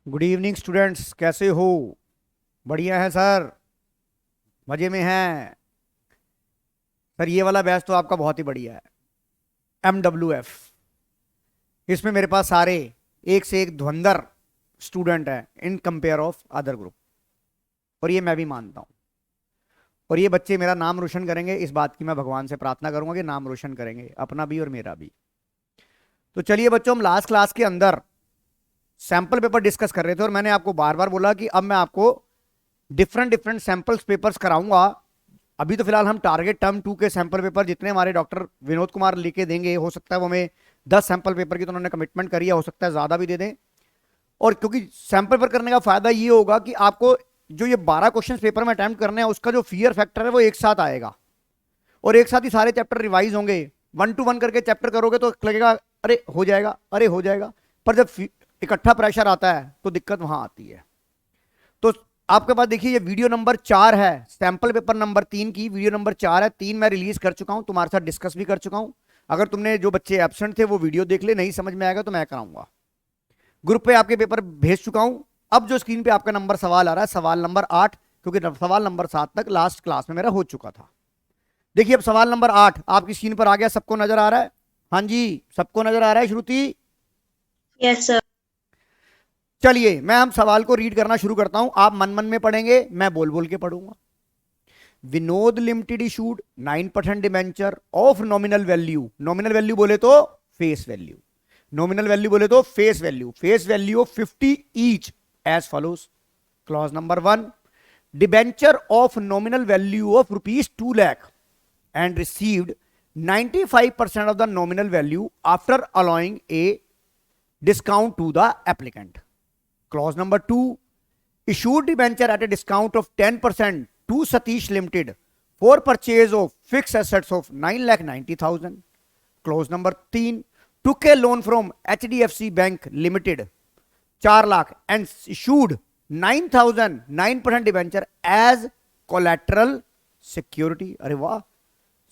Good evening students, कैसे हो? बढ़िया है सर, मजे में हैं सर। ये वाला बैच तो आपका बहुत ही बढ़िया है। MWF, इसमें मेरे पास सारे एक से एक धुरंधर स्टूडेंट हैं in compare of other group, और ये मैं भी मानता हूँ। और ये बच्चे मेरा नाम रोशन करेंगे, इस बात की मैं भगवान से प्रार्थना करूंगा कि नाम रोशन करेंगे, अपना भी और मेरा भी। तो चलिए बच्चों, हम लास्ट क्लास के अंदर सैंपल पेपर डिस्कस कर रहे थे, और मैंने आपको बार बार बोला कि अब मैं आपको डिफरेंट डिफरेंट सैंपल्स पेपर्स कराऊंगा। अभी तो फिलहाल हम टारगेट टर्म 2 के सैंपल पेपर जितने हमारे डॉक्टर विनोद कुमार लिखे देंगे, हो सकता है वो हमें 10 सैंपल पेपर की तो उन्होंने कमिटमेंट करी है, हो सकता है ज्यादा भी दे दें। और क्योंकि सैंपल पेपर करने का फायदा ये होगा कि आपको जो ये 12 क्वेश्चन पेपर में अटेम्प्ट करने हैं उसका जो फियर फैक्टर है वो एक साथ आएगा, और एक साथ ही सारे चैप्टर रिवाइज होंगे। 1 to 1 करके चैप्टर करोगे तो लगेगा अरे हो जाएगा, अरे हो जाएगा, पर जब इकट्ठा प्रेशर आता है तो दिक्कत वहां आती है। तो आपके पास देखिए, ये वीडियो नंबर 4 है, सैंपल पेपर नंबर 3 की वीडियो नंबर 4 है। 3 मैं रिलीज कर चुका हूं, तुम्हारे साथ डिस्कस भी कर चुका हूं। अगर तुमने, जो बच्चे एब्सेंट थे, वो वीडियो देख ले, नहीं समझ में आएगा तो मैं कराऊंगा। ग्रुप पे आपके पेपर भेज चुका हूं। अब जो स्क्रीन पे आपका नंबर सवाल आ रहा है, सवाल नंबर 8, क्योंकि सवाल नंबर 7 तक लास्ट क्लास में मेरा हो चुका था। देखिए अब सवाल नंबर 8 आपकी स्क्रीन पर आ गया, सबको नजर आ रहा है? हाँ जी, सबको नजर आ रहा है श्रुति? Yes sir. चलिए मैं हम सवाल को रीड करना शुरू करता हूं, आप मन मन में पढ़ेंगे, मैं बोल बोल के पढ़ूंगा। Vinod limited issued 9% debenture of nominal value, nominal value बोले तो फेस वैल्यू, नॉमिनल वैल्यू बोले तो face value of 50 each as follows. Clause number 1, debenture of nominal value of ₹2 lakh and received 95% of the nominal value after allowing a discount to the applicant. Clause number 2, issued debenture at a discount of 10% to Satish Limited for purchase of fixed assets of 9,90,000. Clause number 3, took a loan from HDFC Bank Limited 4 lakh and issued 9,000 9% debenture as collateral security. अरे वाह,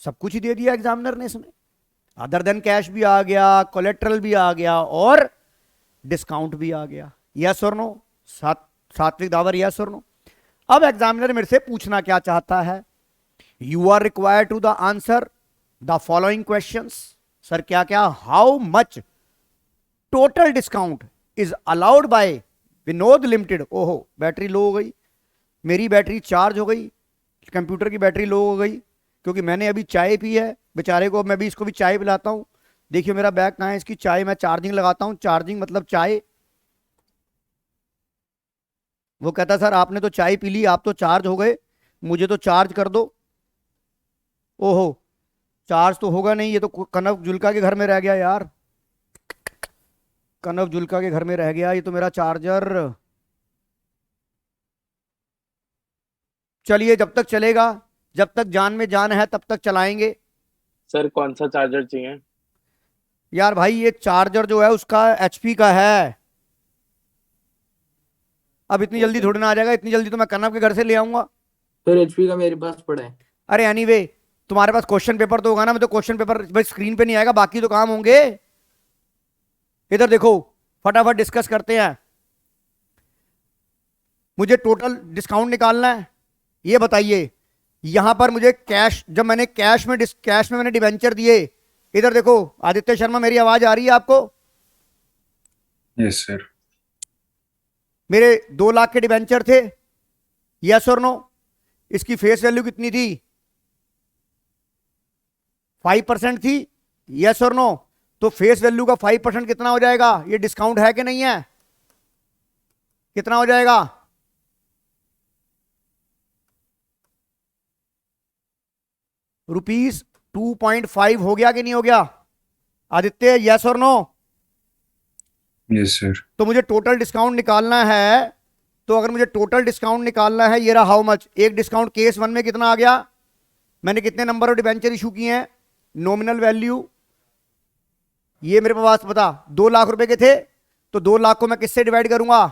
सब कुछ ही दे दिया examiner ने इसमें। Other than cash भी आ गया, collateral भी आ गया, और डिस्काउंट भी आ गया। यस और नो? सात्विक दावर, यस और नो? अब एग्जामिनर मेरे से पूछना क्या चाहता है, you are required to the answer the following questions. Sir क्या क्या? How much total discount is allowed by Vinod limited. ओहो, बैटरी लो हो गई, मेरी बैटरी चार्ज हो गई, कंप्यूटर की बैटरी लो हो गई, क्योंकि मैंने अभी चाय पी है बेचारे को। मैं भी इसको भी चाय पिलाता हूं। देखिए मेरा बैग कहाँ है, इसकी चाय मैं चार्जिंग लगाता हूं, चार्जिंग मतलब चाय। वो कहता सर आपने तो चाय पी ली, आप तो चार्ज हो गए, मुझे तो चार्ज कर दो। ओहो, चार्ज तो होगा नहीं, ये तो कनक जुल्का के घर में रह गया यार, कनक जुल्का के घर में रह गया ये तो मेरा चार्जर। चलिए जब तक चलेगा, जब तक जान में जान है तब तक चलाएंगे। सर कौन सा चार्जर चाहिए? यार भाई ये चार्जर जो है उसका HP का है। अब इतनी जल्दी ओके थोड़ी ना आ जाएगा, इतनी जल्दी तो मैं कनव के घर से ले आऊंगा। सर एचपी का मेरे पास पड़ा है। अरे एनीवे, तुम्हारे पास क्वेश्चन पेपर तो होगा ना? मैं तो क्वेश्चन पेपर भाई स्क्रीन पे नहीं आएगा, बाकी तो काम होंगे। इधर देखो, फटाफट डिस्कस करते हैं। मुझे टोटल डिस्काउंट निकालना है। ये बताइए, यहां पर मुझे कैश, जब मैंने कैश में मैंने डिबेंचर दिए, इधर देखो आदित्य शर्मा, मेरी आवाज आ रही है आपको? Yes sir. मेरे 2 लाख के डिबेंचर थे, यस और नो? इसकी फेस वैल्यू कितनी थी? 5% थी, यस और नो? तो फेस वैल्यू का 5% कितना हो जाएगा? ये डिस्काउंट है कि नहीं है? कितना हो जाएगा? ₹2.5 हो गया कि नहीं हो गया? आदित्य यस और नो? Yes sir. तो मुझे टोटल डिस्काउंट निकालना है। तो अगर मुझे टोटल डिस्काउंट निकालना है, ये रहा हाउ मच। एक डिस्काउंट केस 1 में कितना आ गया? मैंने कितने नंबर ऑफ डिबेंचर इशू किए हैं? नॉमिनल वैल्यू ये मेरे पास बता 2 लाख रुपए के थे, तो 2 लाख को मैं किससे डिवाइड करूंगा?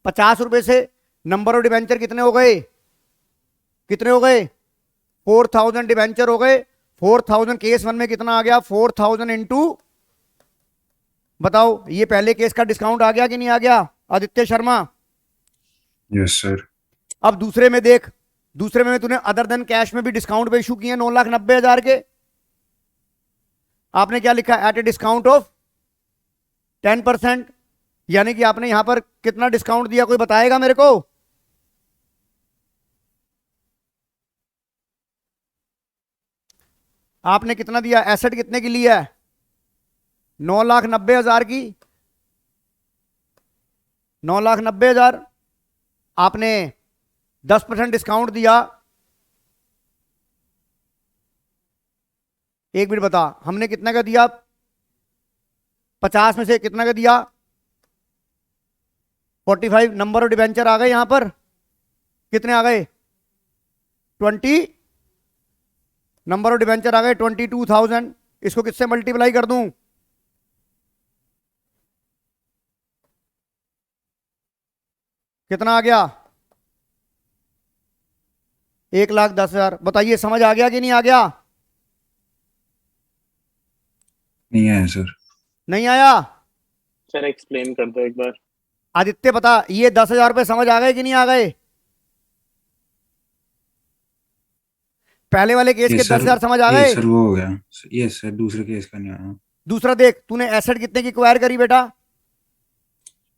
50 रुपए से। नंबर ऑफ डिबेंचर कितने हो गए? कितने हो गए? 4000 डिबेंचर हो गए। 4000 केस 1 में कितना आ गया? 4000 इंटू, बताओ ये पहले केस का डिस्काउंट आ गया कि नहीं आ गया? आदित्य शर्मा। Yes, sir. अब दूसरे में देख, दूसरे में तूने अदर देन कैश में भी डिस्काउंट पे इशू किए 9,90,000 के। आपने क्या लिखा? एट ए डिस्काउंट ऑफ 10%, यानी कि आपने यहां पर कितना डिस्काउंट दिया, कोई बताएगा मेरे को? आपने कितना दिया? एसेट कितने की लिया है? 9,90,000 की। 9,90,000 आपने 10% डिस्काउंट दिया। एक मिनट बता, हमने कितना का दिया? 50 में से कितना का दिया? 45। नंबर ऑफ डिबेंचर आ गए यहां पर, कितने आ गए? 20। नंबर ऑफ डिबेंचर आ गए 22,000। इसको किससे मल्टीप्लाई कर दूं? कितना आ गया? 1,10,000। बताइए समझ आ गया कि नहीं आ गया? नहीं आया सर। नहीं आया? सर एक्सप्लेन कर दो एक बार। आदित्य बता, ये 10,000 रुपए समझ आ गए कि नहीं आ गए? पहले वाले केस ये के सर 10,000 समझ आ ये गए? सर वो हो गया। ये सर दूसरे केस का नहीं आया। दूसरा देख, तूने एसेट कितने की एक्वायर करी बेटा?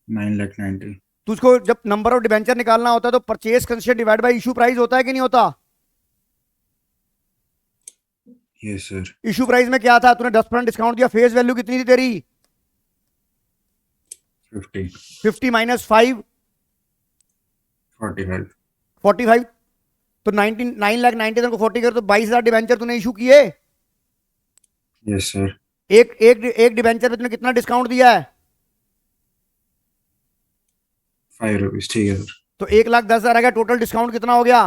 9,90,000। तुझको जब नंबर ऑफ डिबेंचर निकालना होता है तो purchase consider divide by issue price होता है कि नहीं होता? Yes, sir. इशू प्राइस में क्या था? तूने 10% डिस्काउंट दिया, फेस वैल्यू कितनी थी तेरी? 50. 50 माइनस 5, 45. 45। तो 9,90,000 को 40 कर तो 22,000 डिबेंचर तूने इशू किए। Yes, sir. एक डिबेंचर पे तूने कितना डिस्काउंट दिया है? 5 rupees. ठीक है सर। तो 1,10,000 आ गया। टोटल डिस्काउंट कितना हो गया?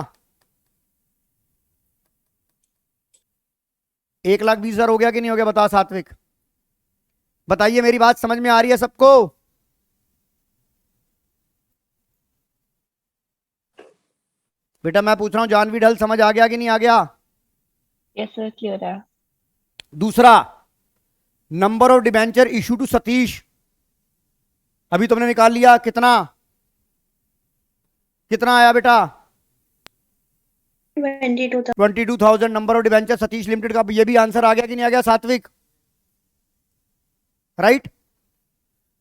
1,20,000 हो गया कि नहीं हो गया? बता सात्विक, बताइए, मेरी बात समझ में आ रही है सबको? बेटा मैं पूछ रहा हूं, जानवी ढल समझ आ गया कि नहीं आ गया? Yes, sir. Clear है. दूसरा, number of debenture issue to Satish, अभी तुमने निकाल लिया। कितना कितना आया बेटा? 22,000. 22,000 number of debenture Satish limited का। ये भी आंसर आ गया कि नहीं आ गया सात्विक? राइट।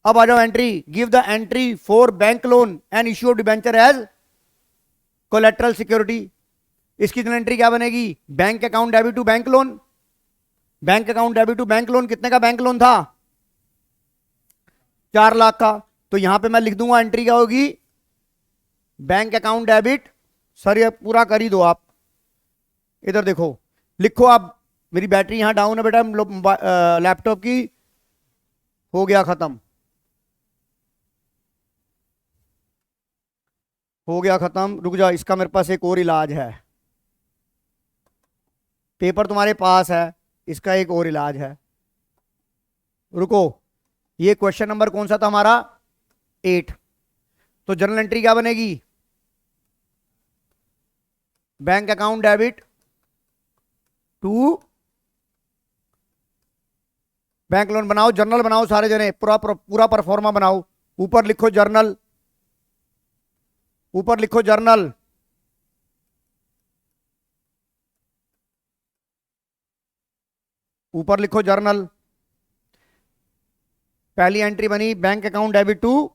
अब आ जाओ entry. Give the entry for bank loan and issue of debenture as collateral security. इसकी एंट्री क्या बनेगी? Bank account debit to bank loan. Bank account debit to bank loan, कितने का बैंक लोन था? 4 लाख का। तो यहां पे मैं लिख दूंगा एंट्री क्या होगी? Bank account debit. सर ये पूरा कर ही दो आप, इधर देखो, लिखो आप। मेरी बैटरी यहां डाउन है बेटा लैपटॉप की, हो गया खत्म, हो गया खत्म। रुक जा, इसका मेरे पास एक और इलाज है। पेपर तुम्हारे पास है, इसका एक और इलाज है। रुको, ये क्वेश्चन नंबर कौन सा था हमारा? 8। तो जर्नल एंट्री क्या बनेगी? Bank account debit to bank loan. बनाओ जर्नल, बनाओ सारे जने, पूरा परफॉर्मा बनाओ। ऊपर लिखो जर्नल, ऊपर लिखो जर्नल। ऊपर लिखो जर्नल। पहली एंट्री बनी bank account debit to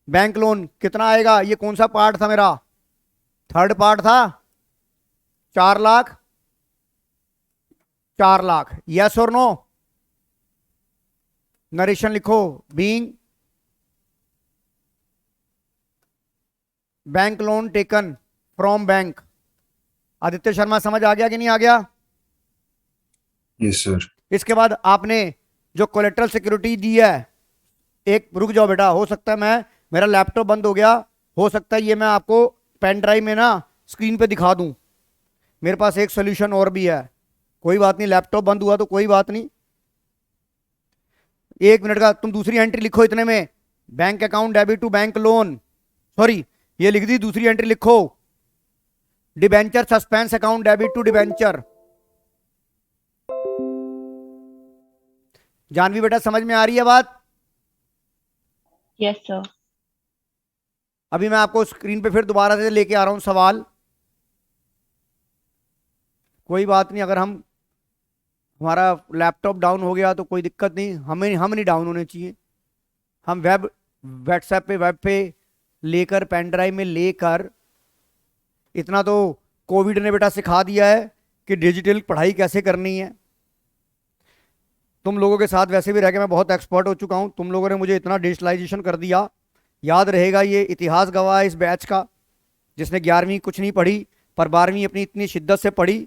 bank loan, कितना आएगा? ये कौन सा पार्ट था मेरा? थर्ड पार्ट था। 4 लाख, 4 लाख। यस और नो? नरेशन लिखो, being bank loan taken from bank. Aditya Sharma समझ आ गया कि नहीं आ गया? Yes, sir. इसके बाद आपने जो कोलेट्रल सिक्योरिटी दी है, एक रुक जाओ बेटा, हो सकता है मेरा लैपटॉप बंद हो गया, हो सकता है ये मैं आपको पेन ड्राइव में ना स्क्रीन पे दिखा दूं। मेरे पास एक सोल्यूशन और भी है, कोई बात नहीं, लैपटॉप बंद हुआ तो कोई बात नहीं। 1 मिनट का, तुम दूसरी एंट्री लिखो इतने में, bank account debit to bank loan. Sorry, ये लिख दी। दूसरी एंट्री लिखो, debenture suspense account debit to debenture. Janvi बेटा समझ में आ रही है बात? Yes, sir. अभी मैं आपको स्क्रीन पे फिर दोबारा से लेके आ रहा हूं सवाल। कोई बात नहीं, अगर हमारा लैपटॉप डाउन हो गया तो कोई दिक्कत नहीं, हम नहीं डाउन होने चाहिए। हम व्हाट्सएप पे वेब पे लेकर पेन ड्राइव में लेकर, इतना तो कोविड ने बेटा सिखा दिया है कि डिजिटल पढ़ाई कैसे करनी है। तुम लोगों के साथ वैसे भी रह के मैं बहुत एक्सपर्ट हो चुका हूं, तुम लोगों ने मुझे इतना डिजिटलाइजेशन कर दिया। याद रहेगा, ये इतिहास गवाह है इस बैच का, जिसने 11वीं कुछ नहीं पढ़ी पर 12वीं अपनी इतनी शिद्दत से पढ़ी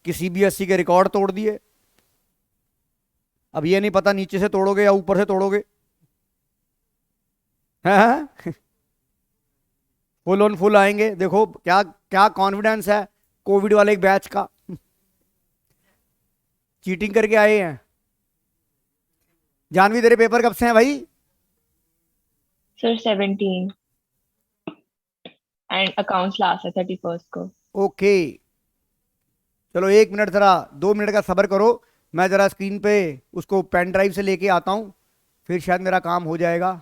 कि सीबीएसई के रिकॉर्ड तोड़ दिए। अब ये नहीं पता नीचे से तोड़ोगे या ऊपर से तोड़ोगे। हैं? फुल ऑन फुल आएंगे। देखो क्या क्या कॉन्फिडेंस है कोविड वाले एक बैच का। चीटिंग करके आए हैं। जानवी तेरे पेपर कब से हैं भाई? Sir, 17 and accounts last है 31st को। ओके, चलो 1 मिनट, जरा 2 मिनट का सब्र करो, मैं जरा स्क्रीन पे उसको पेन ड्राइव से लेके आता हूं, फिर शायद मेरा काम हो जाएगा।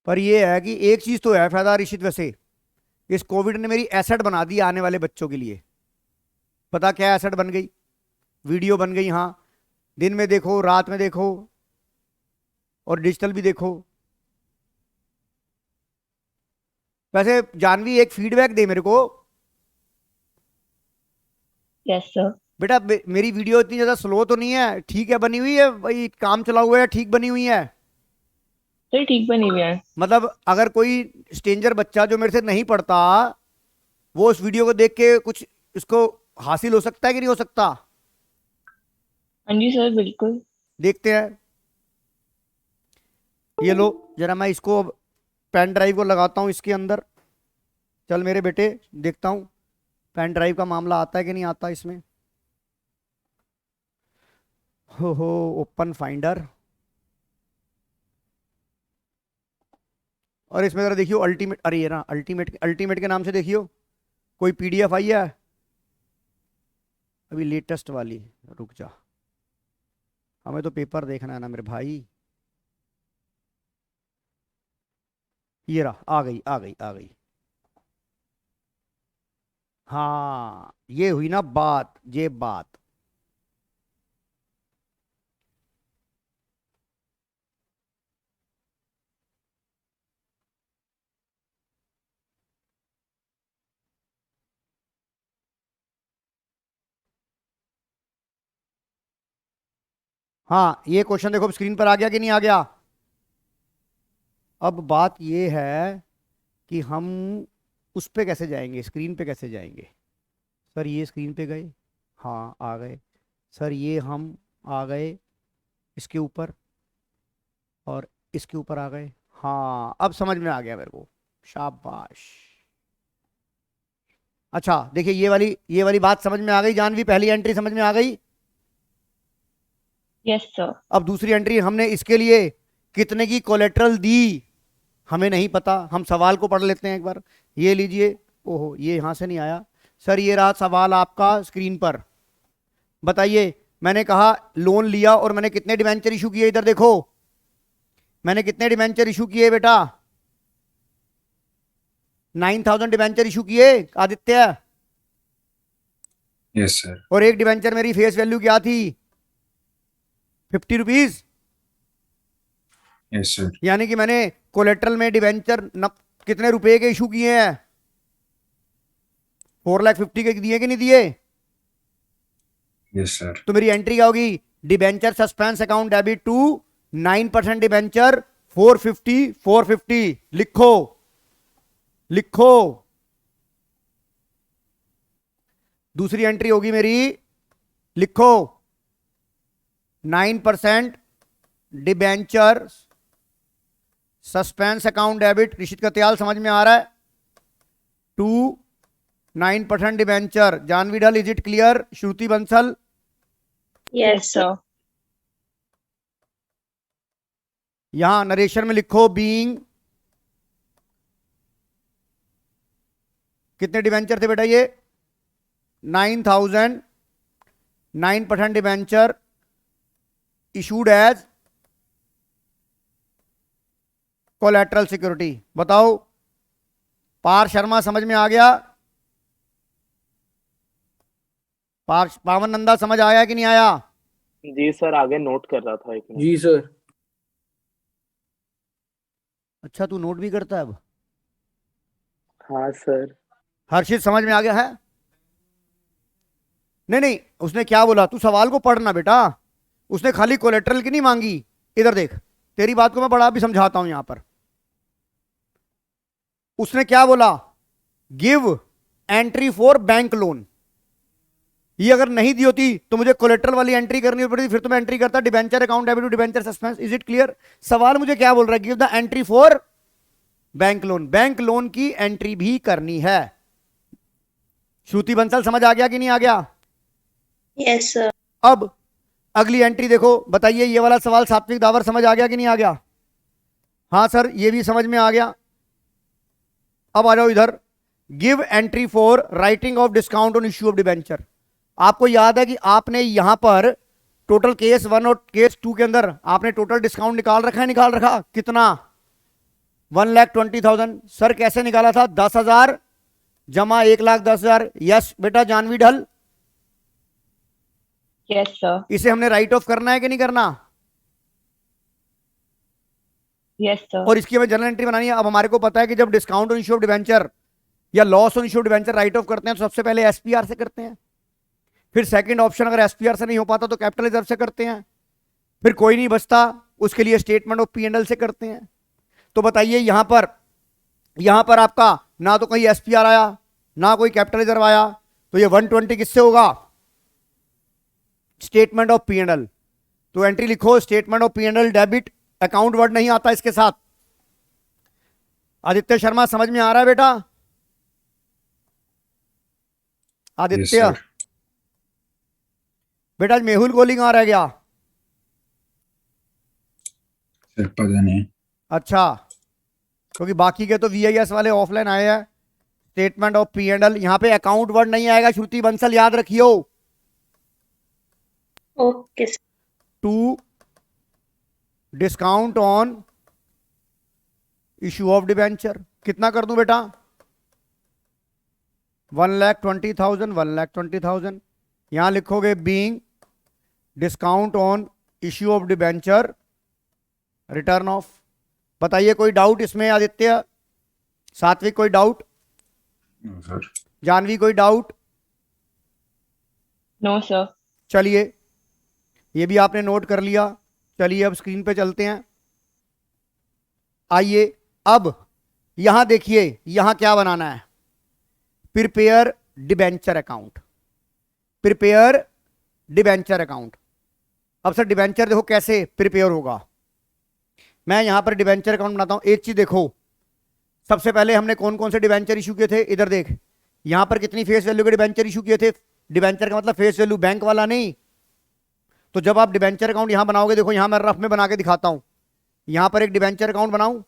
पर ये है कि एक चीज तो है फायदा रिशित, वैसे इस कोविड ने मेरी एसेट बना दी आने वाले बच्चों के लिए। पता क्या एसेट बन गई? वीडियो बन गई। हाँ, दिन में देखो, रात में देखो, और डिजिटल भी देखो। वैसे जानवी एक फीडबैक दे मेरे को। Yes sir। बेटा मेरी वीडियो इतनी ज्यादा स्लो तो नहीं है? ठीक है बनी हुई है भाई, काम चला हुआ है, ठीक बनी हुई है? सर ठीक बनी हुई है। मतलब अगर कोई स्ट्रेंजर बच्चा जो मेरे से नहीं पढ़ता, वो उस वीडियो को देख के कुछ इसको हासिल हो सकता है कि नहीं हो सकता? हाँ जी सर, बिल्कुल। देखते हैं। ये लो जरा, मैं इसको पेन ड्राइव को लगाता हूं इसके अंदर। चल मेरे बेटे, देखता हूं पेन ड्राइव का मामला आता है कि नहीं आता इसमें। हो ओपन फाइंडर, और इसमें जरा देखियो अल्टीमेट। अरे ये ना अल्टीमेट के नाम से देखियो कोई पीडीएफ आई है अभी लेटेस्ट वाली। रुक जा, हमें तो पेपर देखना है ना मेरे भाई। ये रहा, आ गई आ गई आ गई। हाँ ये हुई ना बात, ये बात। हाँ ये क्वेश्चन देखो स्क्रीन पर आ गया कि नहीं आ गया? अब बात ये है कि हम उस पे कैसे जाएंगे, स्क्रीन पे कैसे जाएंगे। सर ये स्क्रीन पे गए, हाँ आ गए। सर ये हम आ गए इसके ऊपर, और इसके ऊपर आ गए। हाँ अब समझ में आ गया मेरे को, शाबाश। अच्छा देखिए, ये वाली बात समझ में आ गई जानवी, पहली एंट्री समझ में आ गई। Yes sir. अब दूसरी एंट्री, हमने इसके लिए कितने की कोलेट्रल दी हमें नहीं पता। हम सवाल को पढ़ लेते हैं एक बार। ये लीजिए, ओहो ये यहां से नहीं आया। सर ये रहा सवाल आपका स्क्रीन पर। बताइए, मैंने कहा लोन लिया और मैंने कितने डिवेंचर इशू किए, इधर देखो मैंने कितने डिवेंचर इशू किए बेटा। 9,000 डिवेंचर इशू किए आदित्य। Yes sir. और एक डिवेंचर मेरी फेस वैल्यू क्या थी? 50 रुपीज। Yes sir. यानी कि मैंने कोलेट्रल में डिवेंचर कितने रुपए के इशू किए हैं? 4,50,000 के दिए कि नहीं दिए? Yes sir. तो मेरी एंट्री क्या होगी? Debenture suspense account debit to 9% debenture 450 लिखो लिखो। दूसरी एंट्री होगी मेरी, लिखो 9% debenture suspense account debit. Rishit Katyal समझ में आ रहा है? To 9% debenture. जानवी ढल, is it clear? Shruti Bansal? Yes sir. यहां नरेशन में लिखो बीइंग, कितने डिवेंचर थे बेटा ये? 9,000 9% debenture issued as collateral security. बताओ पार शर्मा, समझ में आ गया? पावन नंदा समझ आया कि नहीं आया? जी सर, आगे नोट कर रहा था एक मिनट। जी सर। अच्छा तू नोट भी करता है अब? हाँ सर। हर्षित समझ में आ गया है? नहीं नहीं, उसने क्या बोला, तू सवाल को पढ़ना बेटा। उसने खाली कोलेटरल की नहीं मांगी। इधर देख, तेरी बात को मैं बड़ा भी समझाता हूं यहां पर। उसने क्या बोला? Give entry for bank loan. ये अगर नहीं दी होती तो मुझे कोलेटरल वाली एंट्री करनी पड़ती, फिर तो मैं एंट्री करता debenture account debit to debenture suspense. Is it clear? सवाल मुझे क्या बोल रहा है? Give the entry for bank loan. Bank loan की एंट्री भी करनी है। श्रुति बंसल समझ आ गया कि नहीं आ गया? Yes, sir. अब अगली एंट्री देखो, बताइए ये वाला सवाल सात्विक दावर समझ आ गया कि नहीं आ गया? हाँ सर, ये भी समझ में आ गया। अब आ जाओ इधर। Give entry for writing of discount on issue of debenture. आपको याद है कि आपने यहां पर टोटल केस 1 और केस 2 के अंदर आपने टोटल डिस्काउंट निकाल रखा है, निकाल रखा कितना? 1,20,000। सर कैसे निकाला था? 10,000 जमा 1,10,000। यस बेटा जानवी ढल, Yes, sir. इसे हमने राइट ऑफ करना है कि नहीं करना? Yes, sir. और इसकी हमें जर्नल एंट्री बनानी है। अब हमारे को पता है कि जब discount on issue of debenture या loss on issue of debenture write off करते हैं तो सबसे पहले एसपीआर से करते हैं, फिर सेकंड ऑप्शन अगर एसपीआर से नहीं हो पाता तो कैपिटल रिजर्व से करते हैं, फिर कोई नहीं बचता उसके लिए statement of P and L से करते हैं। तो बताइए यहां पर आपका ना तो कहीं एसपीआर आया ना कोई कैपिटल रिजर्व आया, तो ये 120 किससे होगा? Statement of P and L. तो एंट्री लिखो statement of P and L debit, account word नहीं आता इसके साथ। आदित्य शर्मा समझ में आ रहा है बेटा? Yes, Aditya sir. बेटा आज मेहुल गोली कहां रह गया? सर पता नहीं। अच्छा, क्योंकि बाकी के तो वीआईएस वाले ऑफलाइन आए हैं। Statement of P and L, यहां पे अकाउंट वर्ड नहीं आएगा। श्रुति बंसल याद रखियो। Okay, sir. To discount on issue of debenture कितना कर दूं बेटा? 1,20,000 1,20,000। यहां लिखोगे being discount on issue of debenture written off. बताइए कोई डाउट इसमें? आदित्य, सात्विक कोई डाउट? No sir. जानवी कोई डाउट? No, sir. चलिए ये भी आपने नोट कर लिया। चलिए अब स्क्रीन पे चलते हैं। आइए अब यहां देखिए, यहां क्या बनाना है? Prepare debenture account. Prepare debenture account. अब सर डिबेंचर देखो कैसे प्रिपेयर होगा। मैं यहां पर डिबेंचर अकाउंट बनाता हूं। एक चीज देखो, सबसे पहले हमने कौन कौन से डिबेंचर इशू किए थे? इधर देख, यहां पर कितनी फेस वैल्यू के डिबेंचर इशू किए थे? डिबेंचर का मतलब फेस वैल्यू, बैंक वाला नहीं। तो जब आप डिबेंचर अकाउंट यहां बनाओगे, देखो यहां मैं रफ में बना के दिखाता हूं। यहां पर एक डिबेंचर अकाउंट बनाऊं,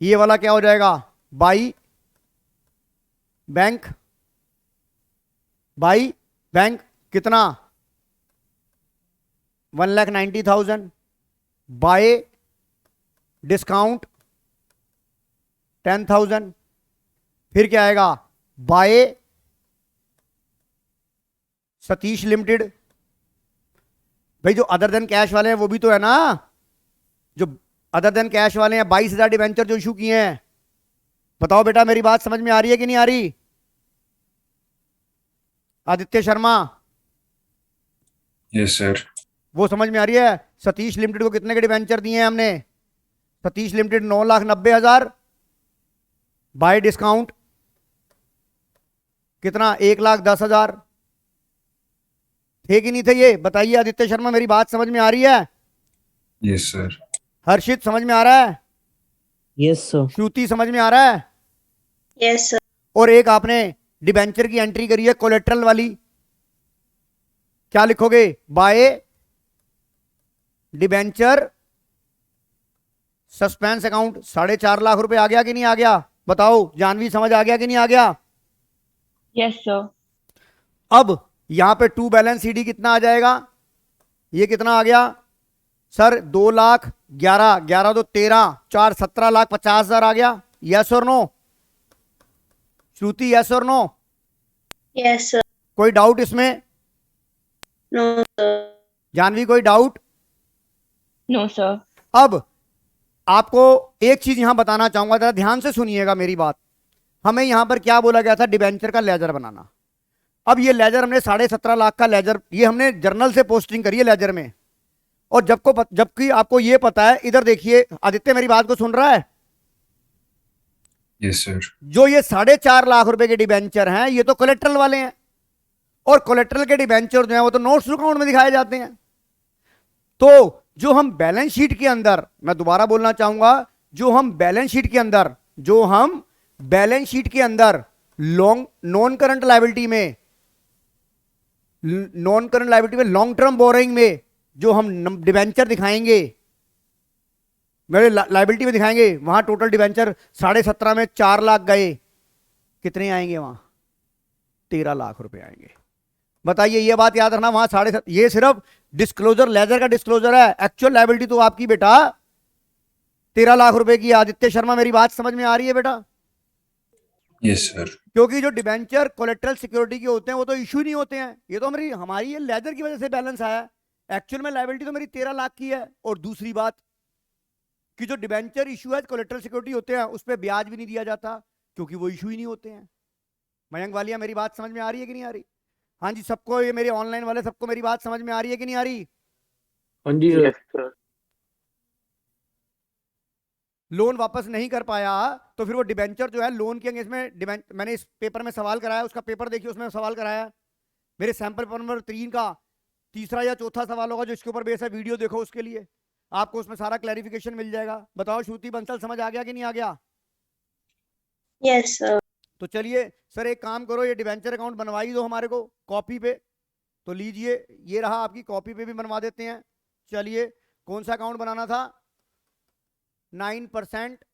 ये वाला क्या हो जाएगा? By bank. बाई बैंक कितना? 1,90,000। By discount 10,000। फिर क्या आएगा? By Satish limited. भाई जो अदर देन कैश वाले हैं वो भी तो है ना, जो अदर देन कैश वाले हैं 22,000 डिबेंचर जो इशू किए हैं। बताओ बेटा मेरी बात समझ में आ रही है कि नहीं आ रही? Aditya Sharma yes sir. वो समझ में आ रही है? सतीश लिमिटेड को कितने के डिबेंचर दिए हैं हमने? सतीश लिमिटेड 9,90,000 बाय डिस्काउंट कितना? 1,10,000। थे कि नहीं थे ये? बताइए आदित्य शर्मा मेरी बात समझ में आ रही है? Yes sir. हर्षित समझ में आ रहा है? Yes sir. श्रुति समझ में आ रहा है? Yes, sir. और एक आपने डिबेंचर की एंट्री करी है कोलेट्रल वाली, क्या लिखोगे? By debenture suspense account. 4.5 lakh रुपए आ गया कि नहीं आ गया? बताओ जानवी समझ आ गया कि नहीं आ गया? Yes, sir. अब यहां पे टू बैलेंस सीडी कितना आ जाएगा, ये कितना आ गया सर, 2,11,000, 11 तो 13, 4 17,50,000 आ गया। यस और नो श्रुति, यस और नो? Yes, sir. कोई डाउट इसमें? No, sir. जानवी कोई डाउट? No, sir. अब आपको एक चीज यहां बताना चाहूंगा, जरा ध्यान से सुनिएगा मेरी बात। हमें यहां पर क्या बोला गया था, डिबेंचर का लेजर बनाना। अब ये लेजर हमने 17.5 लाख का लेजर, ये हमने जर्नल से पोस्टिंग करी है लेजर में। और जबकि आपको ये पता है, इधर देखिए आदित्य मेरी बात को सुन रहा है? Yes sir. जो ये 4.5 लाख रुपए के डिबेंचर हैं, ये तो कोलेट्रल वाले हैं, और कोलेट्रल के डिबेंचर जो हैं वो तो नोट्स टू अकाउंट में दिखाए जाते हैं। तो जो हम बैलेंस शीट के अंदर, मैं दोबारा बोलना चाहूंगा, जो हम बैलेंस शीट के अंदर नॉन करंट लायबिलिटी में लॉन्ग टर्म बोरोइंग में जो हम डिबेंचर दिखाएंगे, मेरे लायबिलिटी में दिखाएंगे, वहां टोटल डिबेंचर 17.5 में 4 लाख गए, कितने आएंगे वहां? 13 लाख रुपए आएंगे। बताइए, ये बात याद रखना, वहां 7.5, ये सिर्फ डिस्क्लोजर, लेजर का डिस्क्लोजर है। एक्चुअल लायबिलिटी तो आपकी बेटा 13 लाख रुपए की। आदित्य शर्मा मेरी बात समझ में आ रही है बेटा? Yes sir. क्योंकि जो डिबेंचर कोलेट्रल सिक्योरिटी के होते हैं वो तो इशू नहीं होते हैं, ये तो हमारी ये लेजर की वजह से बैलेंस आया। एक्चुअल में लायबिलिटी तो मेरी 13 लाख की है। और दूसरी बात कि जो डिबेंचर इशू है कोलेट्रल सिक्योरिटी होते हैं, उस पर ब्याज भी नहीं दिया जाता, क्योंकि वो इशू ही नहीं होते हैं। मयंक वालिया मेरी बात समझ में आ रही है कि नहीं आ रही? हाँ जी, सबको, ये मेरे ऑनलाइन वाले सबको मेरी बात समझ में आ रही है कि नहीं आ रही? हाँ जी सर। Yes sir. लोन वापस नहीं कर पाया तो फिर वो डिबेंचर जो है लोन के अगेंस्ट में, मैंने इस पेपर में सवाल कराया, उसका पेपर देखिए, उसमें सवाल कराया मेरे सैंपल पेपर नंबर 3 का तीसरा या चौथा सवाल होगा, जो इसके ऊपर बेस है, वीडियो देखो उसके लिए, आपको उसमें सारा क्लैरिफिकेशन मिल जाएगा। बताओ श्रुति बंसल, समझ आ गया कि नहीं आ गया? Yes, sir. तो चलिए सर, एक काम करो, ये डिबेंचर अकाउंट बनवाई दो हमारे को कॉपी पे, तो लीजिए, ये रहा आपकी कॉपी पे भी बनवा देते हैं। चलिए, कौन सा अकाउंट बनाना था? 9%,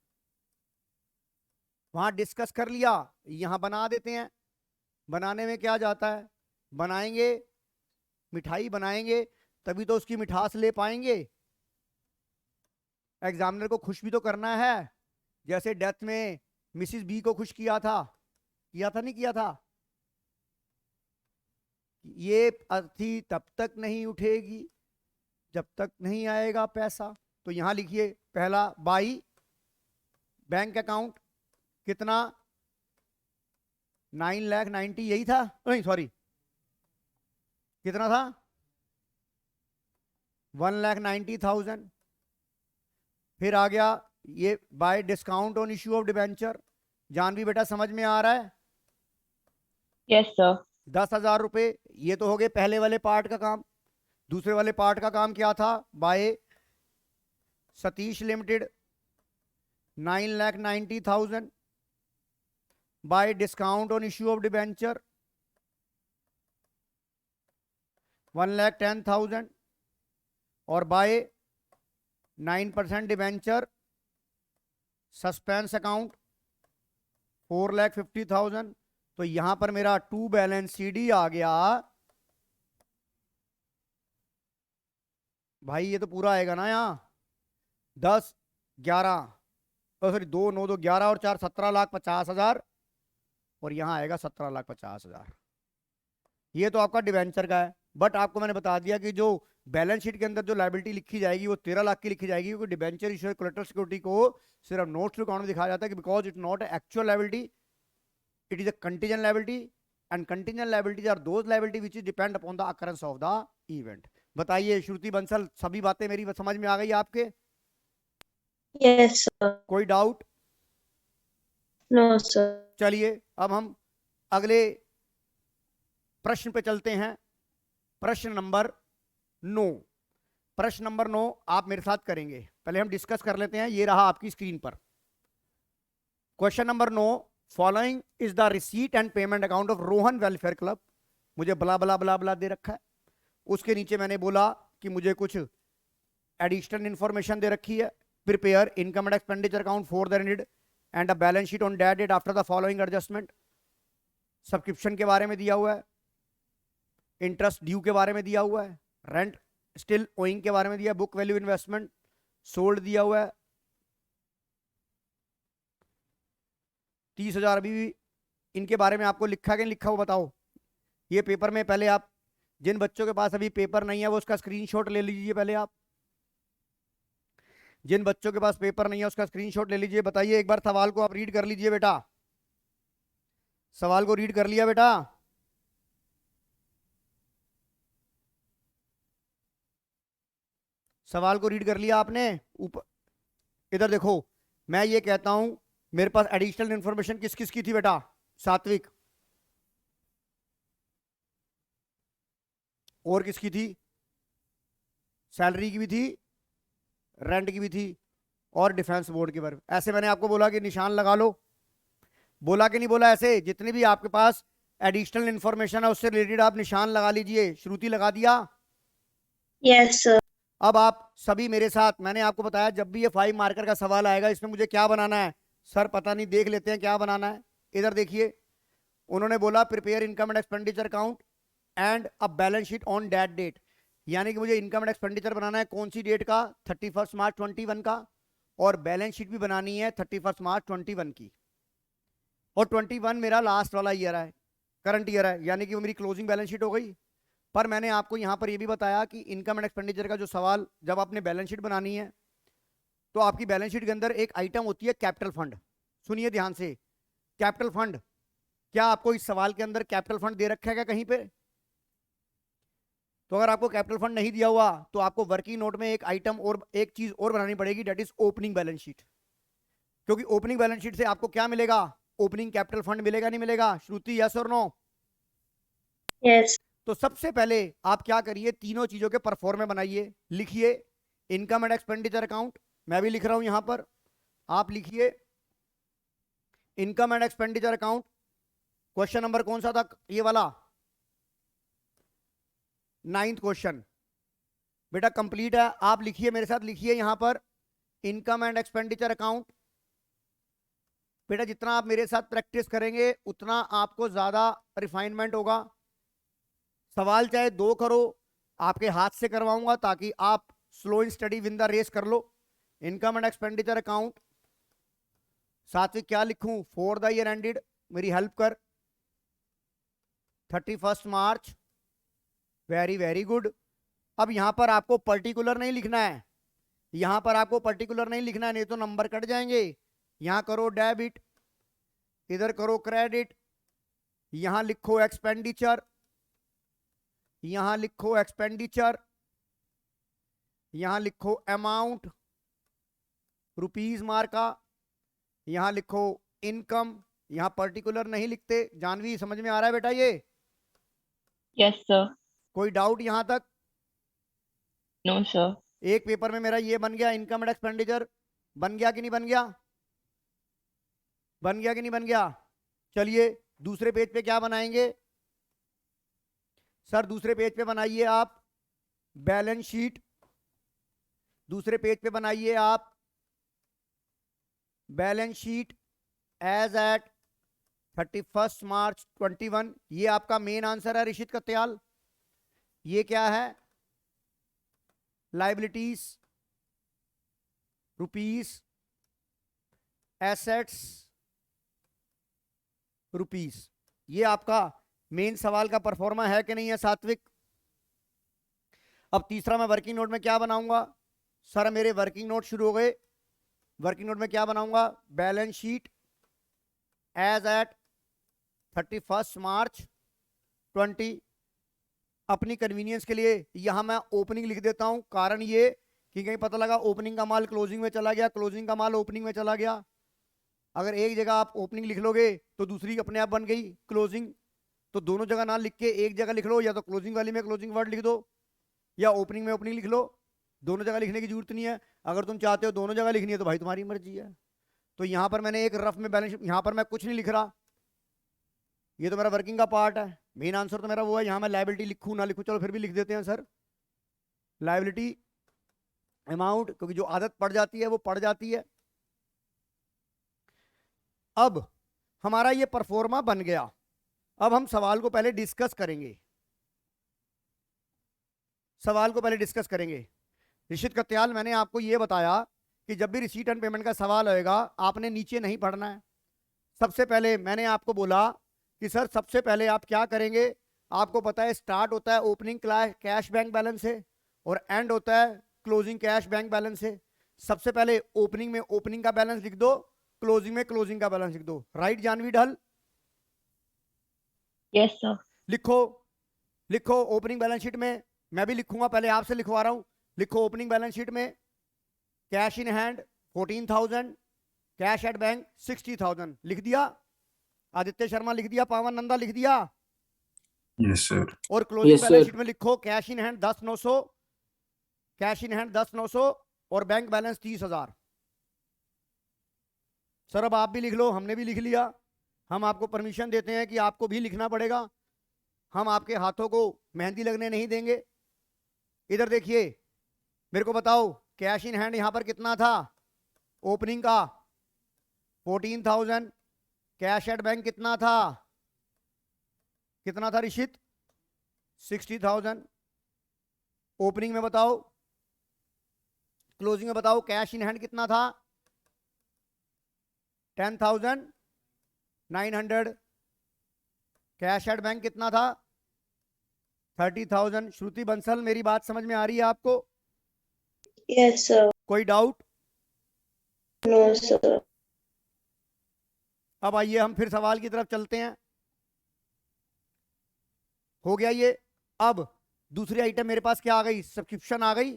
वहां डिस्कस कर लिया, यहां बना देते हैं। बनाने में क्या जाता है, बनाएंगे, मिठाई बनाएंगे, तभी तो उसकी मिठास ले पाएंगे। एग्जामिनर को खुश भी तो करना है, जैसे डेथ में मिसिस बी को खुश किया था नहीं किया था? ये अर्थी तब तक नहीं उठेगी जब तक नहीं आएगा पैसा। तो यहां लिखिए, पहला बाई बैंक अकाउंट, कितना? 9,90,000, यही था? नहीं सॉरी, कितना था? 1,90,000। फिर आ गया ये by discount on issue of debenture. Janvi बेटा समझ में आ रहा है? Yes, sir. 10,000 रुपए। ये तो हो गए पहले वाले पार्ट का काम। दूसरे वाले पार्ट का काम क्या था? By Satish limited 9,90,000 by discount on issue of debenture 1,10,000 और बाय 9% डिबेंचर सस्पेंस अकाउंट 4,50,000। तो यहां पर मेरा टू बैलेंस सीडी आ गया भाई, ये तो पूरा आएगा ना, यहाँ 10, 11, सॉरी 2, 9, 2, 11 और 4 17,50,000 और यहां आएगा 17,50,000। ये तो आपका डिवेंचर का है। बट आपको मैंने बता दिया कि जो बैलेंस शीट के अंदर जो लायबिलिटी लिखी जाएगी वो 13 लाख की लिखी जाएगी, क्योंकि डिबेंचर इश्यूर कोलेटरल सिक्योरिटी को सिर्फ नोट्स टू अकाउंट में दिखाया जाता है, because it not actual liability, it is a contingent liability, and contingent liabilities are those liability which is depend upon the occurrence of the event. बताइए श्रुति बंसल, सभी बातें मेरी समझ में आ गई आपके? Yes, sir. कोई डाउट? No, sir. चलिए अब हम अगले प्रश्न पे चलते हैं। प्रश्न नंबर 9। प्रश्न नंबर 9 आप मेरे साथ करेंगे। पहले हम डिस्कस कर लेते हैं। ये रहा आपकी स्क्रीन पर question number 9। Following is the receipt and payment account of Rohan welfare club. मुझे बला बला बला बला दे रखा है, उसके नीचे मैंने बोला कि मुझे कुछ एडिशनल इंफॉर्मेशन दे रखी है। Prepare income and expenditure account for the need and a balance sheet on that date after the following adjustment. Subscription के बारे में दिया हुआ है, इंटरेस्ट ड्यू के बारे में दिया हुआ है, रेंट स्टिल ओइंग के बारे में दिया है, बुक वैल्यू इन्वेस्टमेंट सोल्ड दिया हुआ है, 30,000 अभी भी इनके बारे में आपको लिखा कि नहीं लिखा, वो बताओ। ये पेपर में पहले आप, जिन बच्चों के पास अभी पेपर नहीं है वो उसका स्क्रीनशॉट ले लीजिए पहले आप। जिन बच्चों के पास पेपर नहीं है उसका स्क्रीनशॉट ले लीजिए। बताइए एक बार सवाल को आप रीड कर लीजिए बेटा, सवाल को रीड कर लिया बेटा? सवाल को रीड कर लिया आपने? ऊपर इधर देखो, मैं ये कहता हूं मेरे पास एडिशनल इंफॉर्मेशन किस किस की थी बेटा? सात्विक, और किसकी थी? सैलरी की भी थी, रेंट की भी थी, और डिफेंस बोर्ड के बारे में। ऐसे मैंने आपको बोला कि निशान लगा लो, बोला कि नहीं बोला? ऐसे जितनी भी आपके पास एडिशनल इंफॉर्मेशन है उससे रिलेटेड आप निशान लगा लीजिए। श्रुति लगा दिया? Yes, sir. अब आप सभी मेरे साथ, मैंने आपको बताया जब भी ये 5 मार्कर का सवाल आएगा इसमें मुझे क्या बनाना है? सर पता नहीं, देख लेते हैं क्या बनाना है। इधर देखिए, उन्होंने बोला prepare income and expenditure account and a balance sheet on that date, यानी कि मुझे इनकम एंड एक्सपेंडिचर बनाना है कौन सी डेट का? 31 मार्च 21 का, और बैलेंस शीट भी बनानी है 31 मार्च 21 की। और 21 मेरा लास्ट वाला ईयर है, करंट ईयर है, यानी कि वो मेरी क्लोजिंग बैलेंस शीट हो गई। पर मैंने आपको यहाँ पर ये भी बताया कि इनकम एंड एक्सपेंडिचर का जो सवाल, जब आपने बैलेंस शीट बनानी है तो आपकी बैलेंस शीट के अंदर एक आइटम होती है कैपिटल फंड। सुनिए ध्यान से, कैपिटल फंड, क्या आपको इस सवाल के अंदर कैपिटल फंड दे रखा है क्या कहीं पे? तो अगर आपको कैपिटल फंड नहीं दिया हुआ तो आपको वर्किंग नोट में एक आइटम और एक चीज और बनानी पड़ेगी, that is opening balance sheet. क्योंकि ओपनिंग बैलेंस शीट से आपको क्या मिलेगा? ओपनिंग कैपिटल फंड मिलेगा, नहीं मिलेगा? श्रुति यस और नो? Yes. तो सबसे पहले आप क्या करिए, तीनों चीजों के परफॉर्मे बनाइए। लिखिए इनकम एंड एक्सपेंडिचर अकाउंट, मैं भी लिख रहा हूं यहां पर, आप लिखिए income and expenditure account. Question number कौन सा था? ये वाला 9th क्वेश्चन बेटा कंप्लीट है। आप लिखिए मेरे साथ, लिखिए यहां पर इनकम एंड एक्सपेंडिचर अकाउंट। बेटा जितना आप मेरे साथ प्रैक्टिस करेंगे उतना आपको ज्यादा रिफाइनमेंट होगा। सवाल चाहे 2 करो, आपके हाथ से करवाऊंगा ताकि आप slow in study win the race कर लो। इनकम एंड एक्सपेंडिचर अकाउंट, साथ में क्या लिखूं? फॉर द ईयर एंडेड, मेरी हेल्प कर, 31 मार्च। Very very good. अब यहां पर आपको पर्टिकुलर नहीं लिखना है, यहां पर आपको पर्टिकुलर नहीं लिखना है, नहीं तो नंबर कट जाएंगे। यहां करो डेबिट, इधर करो क्रेडिट, यहां लिखो एक्सपेंडिचर, यहां लिखो एक्सपेंडिचर, यहां लिखो अमाउंट रुपीज मार्का, यहां लिखो इनकम, यहां पर्टिकुलर नहीं लिखते। जानवी समझ में आ रहा है बेटा ये? Yes, sir. कोई डाउट यहां तक? No, sir. एक पेपर में मेरा ये बन गया, इनकम एंड एक्सपेंडिचर बन गया कि नहीं बन गया? बन गया कि नहीं बन गया? चलिए दूसरे पेज पे क्या बनाएंगे? सर दूसरे पेज पे बनाइए आप बैलेंस शीट, दूसरे पेज पे बनाइए आप बैलेंस शीट एज एट 31 मार्च 21। ये आपका मेन आंसर है ऋषित कत्याल। ये क्या है? Liabilities rupees, assets rupees. ये आपका मेन सवाल का परफॉर्मा है कि नहीं है सात्विक? अब तीसरा मैं वर्किंग नोट में क्या बनाऊंगा? सर मेरे वर्किंग नोट शुरू हो गए। वर्किंग नोट में क्या बनाऊंगा? बैलेंस शीट एज एट 31 मार्च 20। अपनी कन्वीनियंस के लिए यहां मैं ओपनिंग लिख देता हूं, कारण ये कि कहीं पता लगा ओपनिंग का माल क्लोजिंग में चला गया, क्लोजिंग का माल ओपनिंग में चला गया। अगर एक जगह आप ओपनिंग लिख लोगे तो दूसरी अपने आप बन गई क्लोजिंग। तो दोनों जगह ना लिख के एक जगह लिख लो, या तो क्लोजिंग वाली में क्लोजिंग वर्ड लिख दो या ओपनिंग में ओपनिंग लिख लो। दोनों जगह लिखने की जरूरत नहीं है। अगर तुम चाहते हो दोनों जगह लिखनी है तो भाई तुम्हारी मर्जी है। तो यहां पर मैंने एक रफ में बैलेंस, यहां पर मैं कुछ नहीं लिख रहा, ये तो मेरा वर्किंग का पार्ट है। मेन आंसर तो मेरा वो है। यहां मैं लायबिलिटी लिखूं ना लिखूं, चलो फिर भी लिख देते हैं सर, लायबिलिटी अमाउंट, क्योंकि जो आदत पड़ जाती है वो पड़ जाती है। अब हमारा ये परफॉर्मा बन गया। अब हम सवाल को पहले डिस्कस करेंगे। सवाल को पहले डिस्कस करेंगे। ऋषित कत्याल, मैंने आपको यह बताया कि जब भी रिसीट एंड पेमेंट का सवाल आएगा आपने नीचे नहीं पढ़ना है। सबसे पहले मैंने आपको बोला कि सर सबसे पहले आप क्या करेंगे, आपको पता है स्टार्ट होता है ओपनिंग कैश बैंक बैलेंस से और एंड होता है क्लोजिंग कैश बैंक बैलेंस से। सबसे पहले ओपनिंग में ओपनिंग का बैलेंस लिख दो, क्लोजिंग में क्लोजिंग का बैलेंस लिख दो। राइट जानवी ढल? Yes, sir. लिखो लिखो ओपनिंग बैलेंस शीट में, मैं भी लिखूंगा, पहले आपसे लिखवा रहा हूं। लिखो ओपनिंग बैलेंस शीट में cash in hand 14,000, cash at bank 60,000। लिख दिया? आदित्य शर्मा लिख दिया? पावन नंदा लिख दिया? Yes, sir. और closing Yes, balance sir. Sheet में लिखो cash in hand 10,900, cash in hand 10,900 और बैंक बैलेंस 30,000। सर अब आप भी लिख लो, हमने भी लिख लिया। हम आपको परमिशन देते हैं कि आपको भी लिखना पड़ेगा, हम आपके हाथों को मेहंदी लगने नहीं देंगे। इधर देखिए, मेरे को बताओ कैश इन हैंड यहां पर कितना था ओपनिंग का? 14,000। कैश एट बैंक कितना था? कितना था ऋषित? 60,000। ओपनिंग में बताओ, क्लोजिंग में बताओ कैश इन हैंड कितना था? 10,900। कैश एट बैंक कितना था? 30,000। श्रुति बंसल, मेरी बात समझ में आ रही है आपको? Yes, sir. कोई डाउट? No, sir. अब आइए हम फिर सवाल की तरफ चलते हैं। हो गया ये। अब दूसरी आइटम मेरे पास क्या आ गई? सब्सक्रिप्शन आ गई।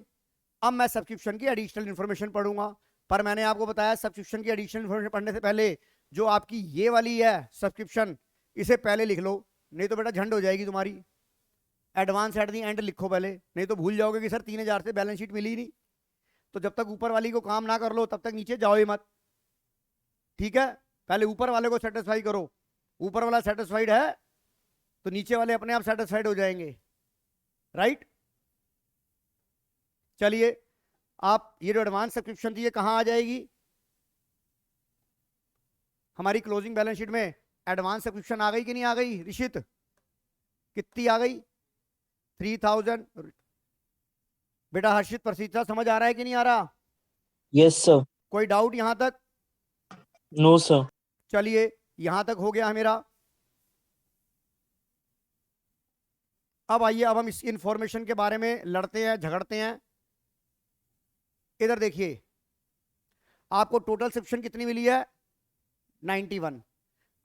अब मैं सब्सक्रिप्शन की एडिशनल इंफॉर्मेशन पढ़ूंगा, पर मैंने आपको बताया सब्सक्रिप्शन की एडिशनल इंफॉर्मेशन पढ़ने से पहले जो आपकी ये वाली है सब्सक्रिप्शन, इसे पहले लिख लो, नहीं तो बेटा झंड हो जाएगी तुम्हारी। एडवांस एट दी एंड लिखो पहले, नहीं तो भूल जाओगे कि सर 3,000 से बैलेंस शीट मिली नहीं। तो जब तक ऊपर वाली को काम ना कर लो तब तक नीचे जाओ ही मत, ठीक है? पहले ऊपर वाले को सेटिस्फाई करो। ऊपर वाला सेटिस्फाइड है तो नीचे वाले अपने आप सेटिस्फाइड हो जाएंगे। राइट? चलिए, आप ये जो एडवांस सब्सक्रिप्शन थी ये कहां आ जाएगी? हमारी क्लोजिंग बैलेंस शीट में एडवांस सब्सक्रिप्शन आ गई कि नहीं आ गई ऋषित? कितनी आ गई? 3,000। बेटा हर्षित प्रसिद्ध समझ आ रहा है कि नहीं आ रहा? Yes, sir. कोई डाउट यहां तक? No, sir. चलिए, यहां तक हो गया है मेरा। अब आइए, अब हम इस इंफॉर्मेशन के बारे में लड़ते हैं, झगड़ते हैं। इधर देखिए, आपको टोटल सब्सक्रिप्शन कितनी मिली है? 91।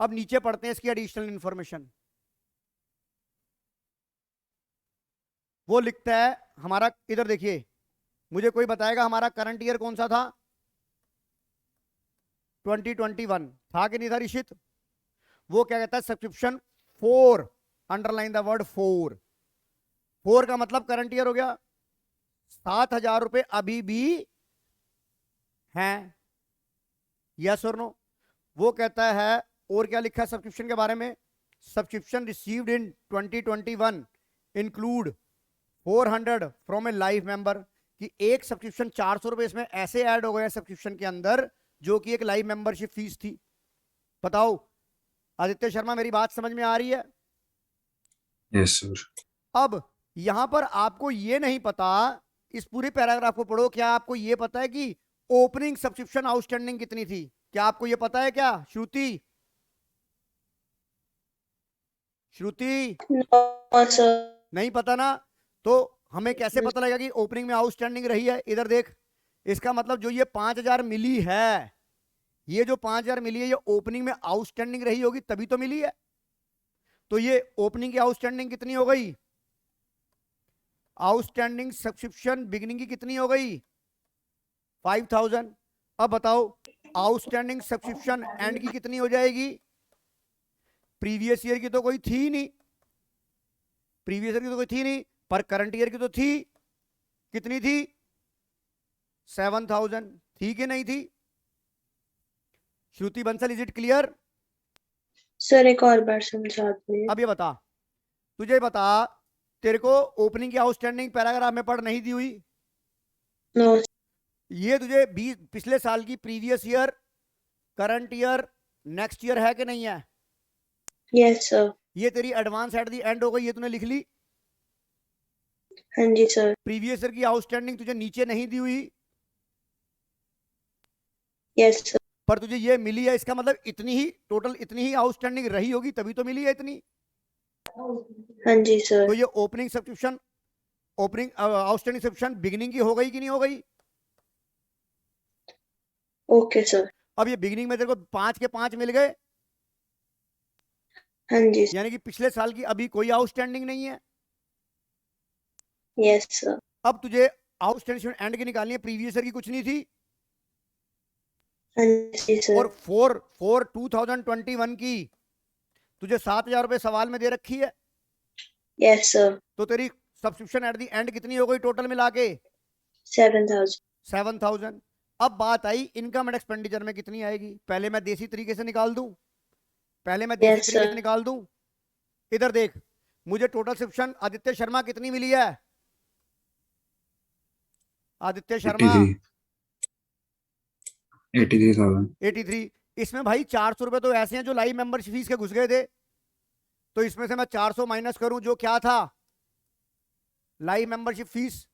अब नीचे पढ़ते हैं इसकी एडिशनल इंफॉर्मेशन। वो लिखता है हमारा, इधर देखिए, मुझे कोई बताएगा हमारा करंट ईयर कौन सा था? 2021 था कि नहीं था ऋषित? वो क्या कहता है? सब्सक्रिप्शन 4, अंडरलाइन द वर्ड 4 का मतलब करंट ईयर हो गया। 7,000 रुपए अभी भी हैं, यस और नो? वो कहता है, और क्या लिखा है सब्सक्रिप्शन के बारे में? Subscription received in 2021 include 400 from A life member, कि एक सब्सक्रिप्शन 400 रुपए इसमें ऐसे ऐड हो गए सब्सक्रिप्शन के अंदर जो कि एक लाइव मेंबरशिप फीस थी। बताओ आदित्य शर्मा, मेरी बात समझ में आ रही है? Yes, sir. अब यहां पर आपको ये नहीं पता, इस पूरे पैराग्राफ को पढ़ो, क्या आपको ये पता है कि ओपनिंग सब्सक्रिप्शन आउटस्टैंडिंग कितनी थी? क्या आपको ये पता है क्या श्रुति? श्रुति No, sir. नहीं पता ना? तो हमें कैसे पता लगेगा कि ओपनिंग में आउटस्टैंडिंग रही है? इधर देख, इसका मतलब जो ये 5,000 मिली है, ये जो 5,000 मिली है ये ओपनिंग में आउटस्टैंडिंग रही होगी तभी तो मिली है। तो ये ओपनिंग की आउटस्टैंडिंग कितनी हो गई? आउटस्टैंडिंग सब्सक्रिप्शन बिगिनिंग की कितनी हो गई? 5,000। अब बताओ आउटस्टैंडिंग सब्सक्रिप्शन एंड की कितनी हो जाएगी? प्रीवियस ईयर की तो कोई थी नहीं, प्रीवियस ईयर की तो कोई थी नहीं, पर करंट ईयर की तो थी। कितनी थी? 7,000। थी कि नहीं थी? Shruti Bansal, is it clear? Sir एक और बार समझा दीजिए। अब ये बता, तुझे बता, तेरे को ओपनिंग की आउटस्टैंडिंग पैराग्राफ में पढ़ नहीं दी हुई? नो। ये तुझे 20 पिछले साल की previous year, current year, next year है कि नहीं है? Yes sir. ये तेरी एडवांस एट द एंड हो गई, ये तूने लिख ली? हाँ जी सर। प्रीवियस ईयर की आउटस्टैंडिंग तुझे नीचे नहीं दी हुई, यस सर। पर तुझे ये मिली है, इसका मतलब इतनी ही टोटल, इतनी ही आउटस्टैंडिंग रही होगी तभी तो मिली है इतनी। हाँ जी सर। तो ये opening subscription, opening outstanding subscription beginning की हो गई कि नहीं हो गई? Okay sir. अब ये बिगिनिंग में तेरे को 5 के 5 मिल गए, हाँ जी। यानी कि पिछले साल की अभी कोई आउटस्टैंडिंग नहीं है। Yes sir. अब तुझे आउटस्टैंडिंग एंड की निकालनी है, प्रीवियस ईयर की कुछ नहीं थी। हाँ जी और सर। 2021 की तुझे 7,000 रुपए सवाल में दे रखी है, यस सर। तो तेरी सब्सक्रिप्शन एट दी एंड कितनी हो गई टोटल मिला के? 7,000। 7,000। अब बात आई इनकम एंड एक्सपेंडिचर में कितनी आएगी, पहले मैं देसी तरीके से निकाल दूं, पहले मैं देसी यस तरीके से सर। निकाल दूं। इधर देख, मुझे टोटल सब्सक्रिप्शन आदित्य शर्मा कितनी मिली है? आदित्य शर्मा 83,000। 83। इसमें भाई 400 रुपए तो ऐसे हैं जो लाइव मेंबरशिप फीस के घुस गए थे, तो इसमें से मैं 400 माइनस करूं जो क्या था, लाइव मेंबरशिप फीस।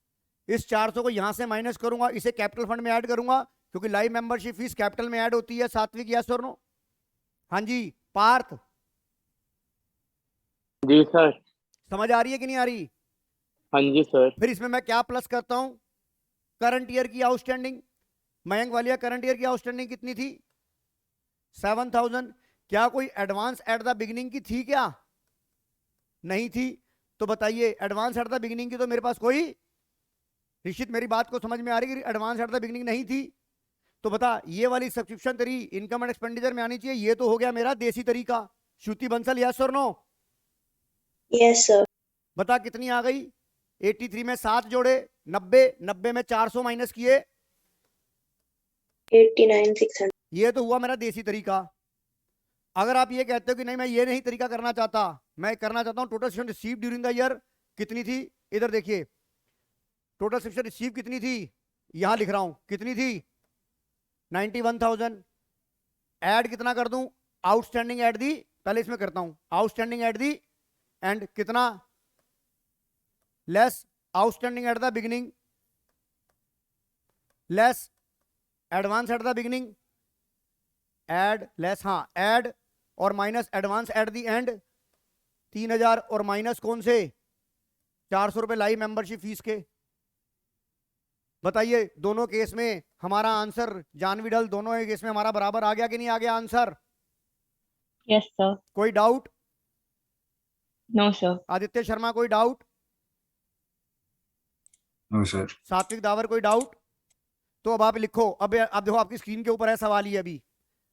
इस 400 को यहां से माइनस करूंगा, इसे कैपिटल फंड में ऐड करूंगा, क्योंकि लाइव मेंबरशिप फीस कैपिटल में ऐड होती है। सात्विक, यस और नो? हाँ जी। पार्थ, जी सर। समझ आ रही है कि नहीं आ रही? हाँ जी सर। फिर इसमें मैं क्या प्लस करता हूं, करंट ईयर की outstanding. Mayank Walia, current year की आउटस्टैंडिंग कितनी थी? 7,000। क्या कोई एडवांस एट द बिगिनिंग की थी क्या? नहीं थी। तो बताइए एडवांस एट द बिगिनिंग की तो मेरे पास कोई, निश्चित मेरी बात को समझ में आ रही है कि एडवांस एट द बिगिनिंग नहीं थी। तो बता, ये वाली सब्सक्रिप्शन तेरी इनकम एंड एक्सपेंडिचर में आनी चाहिए। ये तो हो गया मेरा देसी तरीका। श्रुति बंसल, यस और नो? Yes sir. बता कितनी आ गई? 83 में 7 जोड़े 90, 90 में 400 माइनस किए, 89,600। ये तो हुआ मेरा देसी तरीका। अगर आप ये कहते हो कि नहीं मैं ये नहीं तरीका करना चाहता, मैं करना चाहता हूं total subscription receive during the year कितनी थी, इधर देखिए टोटल सब्सक्रिप्शन रिसीव कितनी थी, यहां लिख रहा हूं कितनी थी, 91,000। ऐड कितना कर दूं, आउटस्टैंडिंग एट दी, पहले इसमें करता हूं आउटस्टैंडिंग एट दी एंड कितना, less outstanding at the beginning, less advance at the beginning, add less, हाँ एड और minus advance at the end 3,000 और माइनस कौन से, 400 रुपए लाइव मेंबरशिप फीस के। बताइए दोनों केस में हमारा आंसर, जानवी ढल, दोनों केस में हमारा बराबर आ गया कि नहीं आ गया आंसर? Yes, sir. कोई doubt? No, sir. Aditya Sharma कोई doubt? No sir. Satvik Dawar कोई डाउट? तो अब आप लिखो, अब देखो आपकी स्क्रीन के ऊपर है सवाल ही अभी।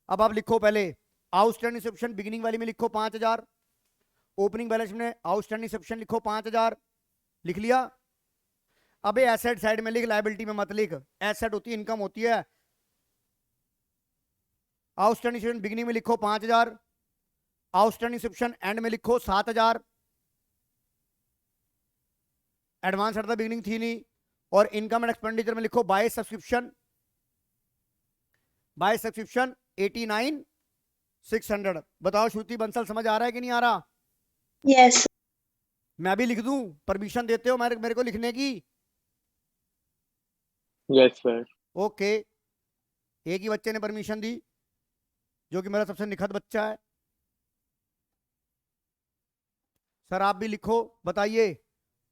अब आप लिखो पहले आउटस्टैंडिंग सब्सक्रिप्शन बिगिनिंग वाली में लिखो 5,000, ओपनिंग बैलेंस में आउटस्टैंडिंग सब्सक्रिप्शन लिखो 5,000, लिख लिया। अबे एसेट साइड में लिख, लायबिलिटी में मत लिख। एसेट होती है, इनकम होती है। आउटस्टैंडिंग सब्सक्रिप्शन बिगिनिंग में लिखो 5,000, आउटस्टैंडिंग सब्सक्रिप्शन एंड में लिखो 7,000। एडवांस एट द बिगिनिंग थी नहीं। और इनकम एंड एक्सपेंडिचर में लिखो बाय सब्सक्रिप्शन, बाय सब्सक्रिप्शन 89,600। बताओ श्रुति बंसल समझ आ रहा है कि नहीं आ रहा? यस। मैं भी लिख दूं, परमिशन देते हो मेरे को लिखने की? Yes sir. ओके, एक ही बच्चे ने परमिशन दी जो कि मेरा सबसे निखत बच्चा है। सर आप भी लिखो, बताइए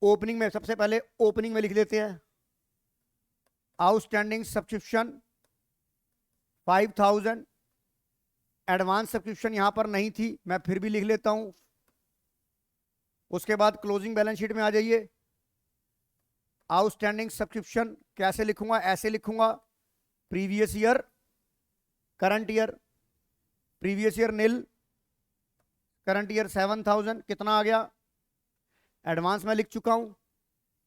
ओपनिंग में, सबसे पहले ओपनिंग में लिख लेते हैं आउटस्टैंडिंग सब्सक्रिप्शन 5,000, एडवांस सब्सक्रिप्शन यहां पर नहीं थी, मैं फिर भी लिख लेता हूं। उसके बाद क्लोजिंग बैलेंस शीट में आ जाइए, आउटस्टैंडिंग सब्सक्रिप्शन कैसे लिखूंगा, ऐसे लिखूंगा previous year, current year, previous year nil, current year 7,000, कितना आ गया, एडवांस में लिख चुका हूं।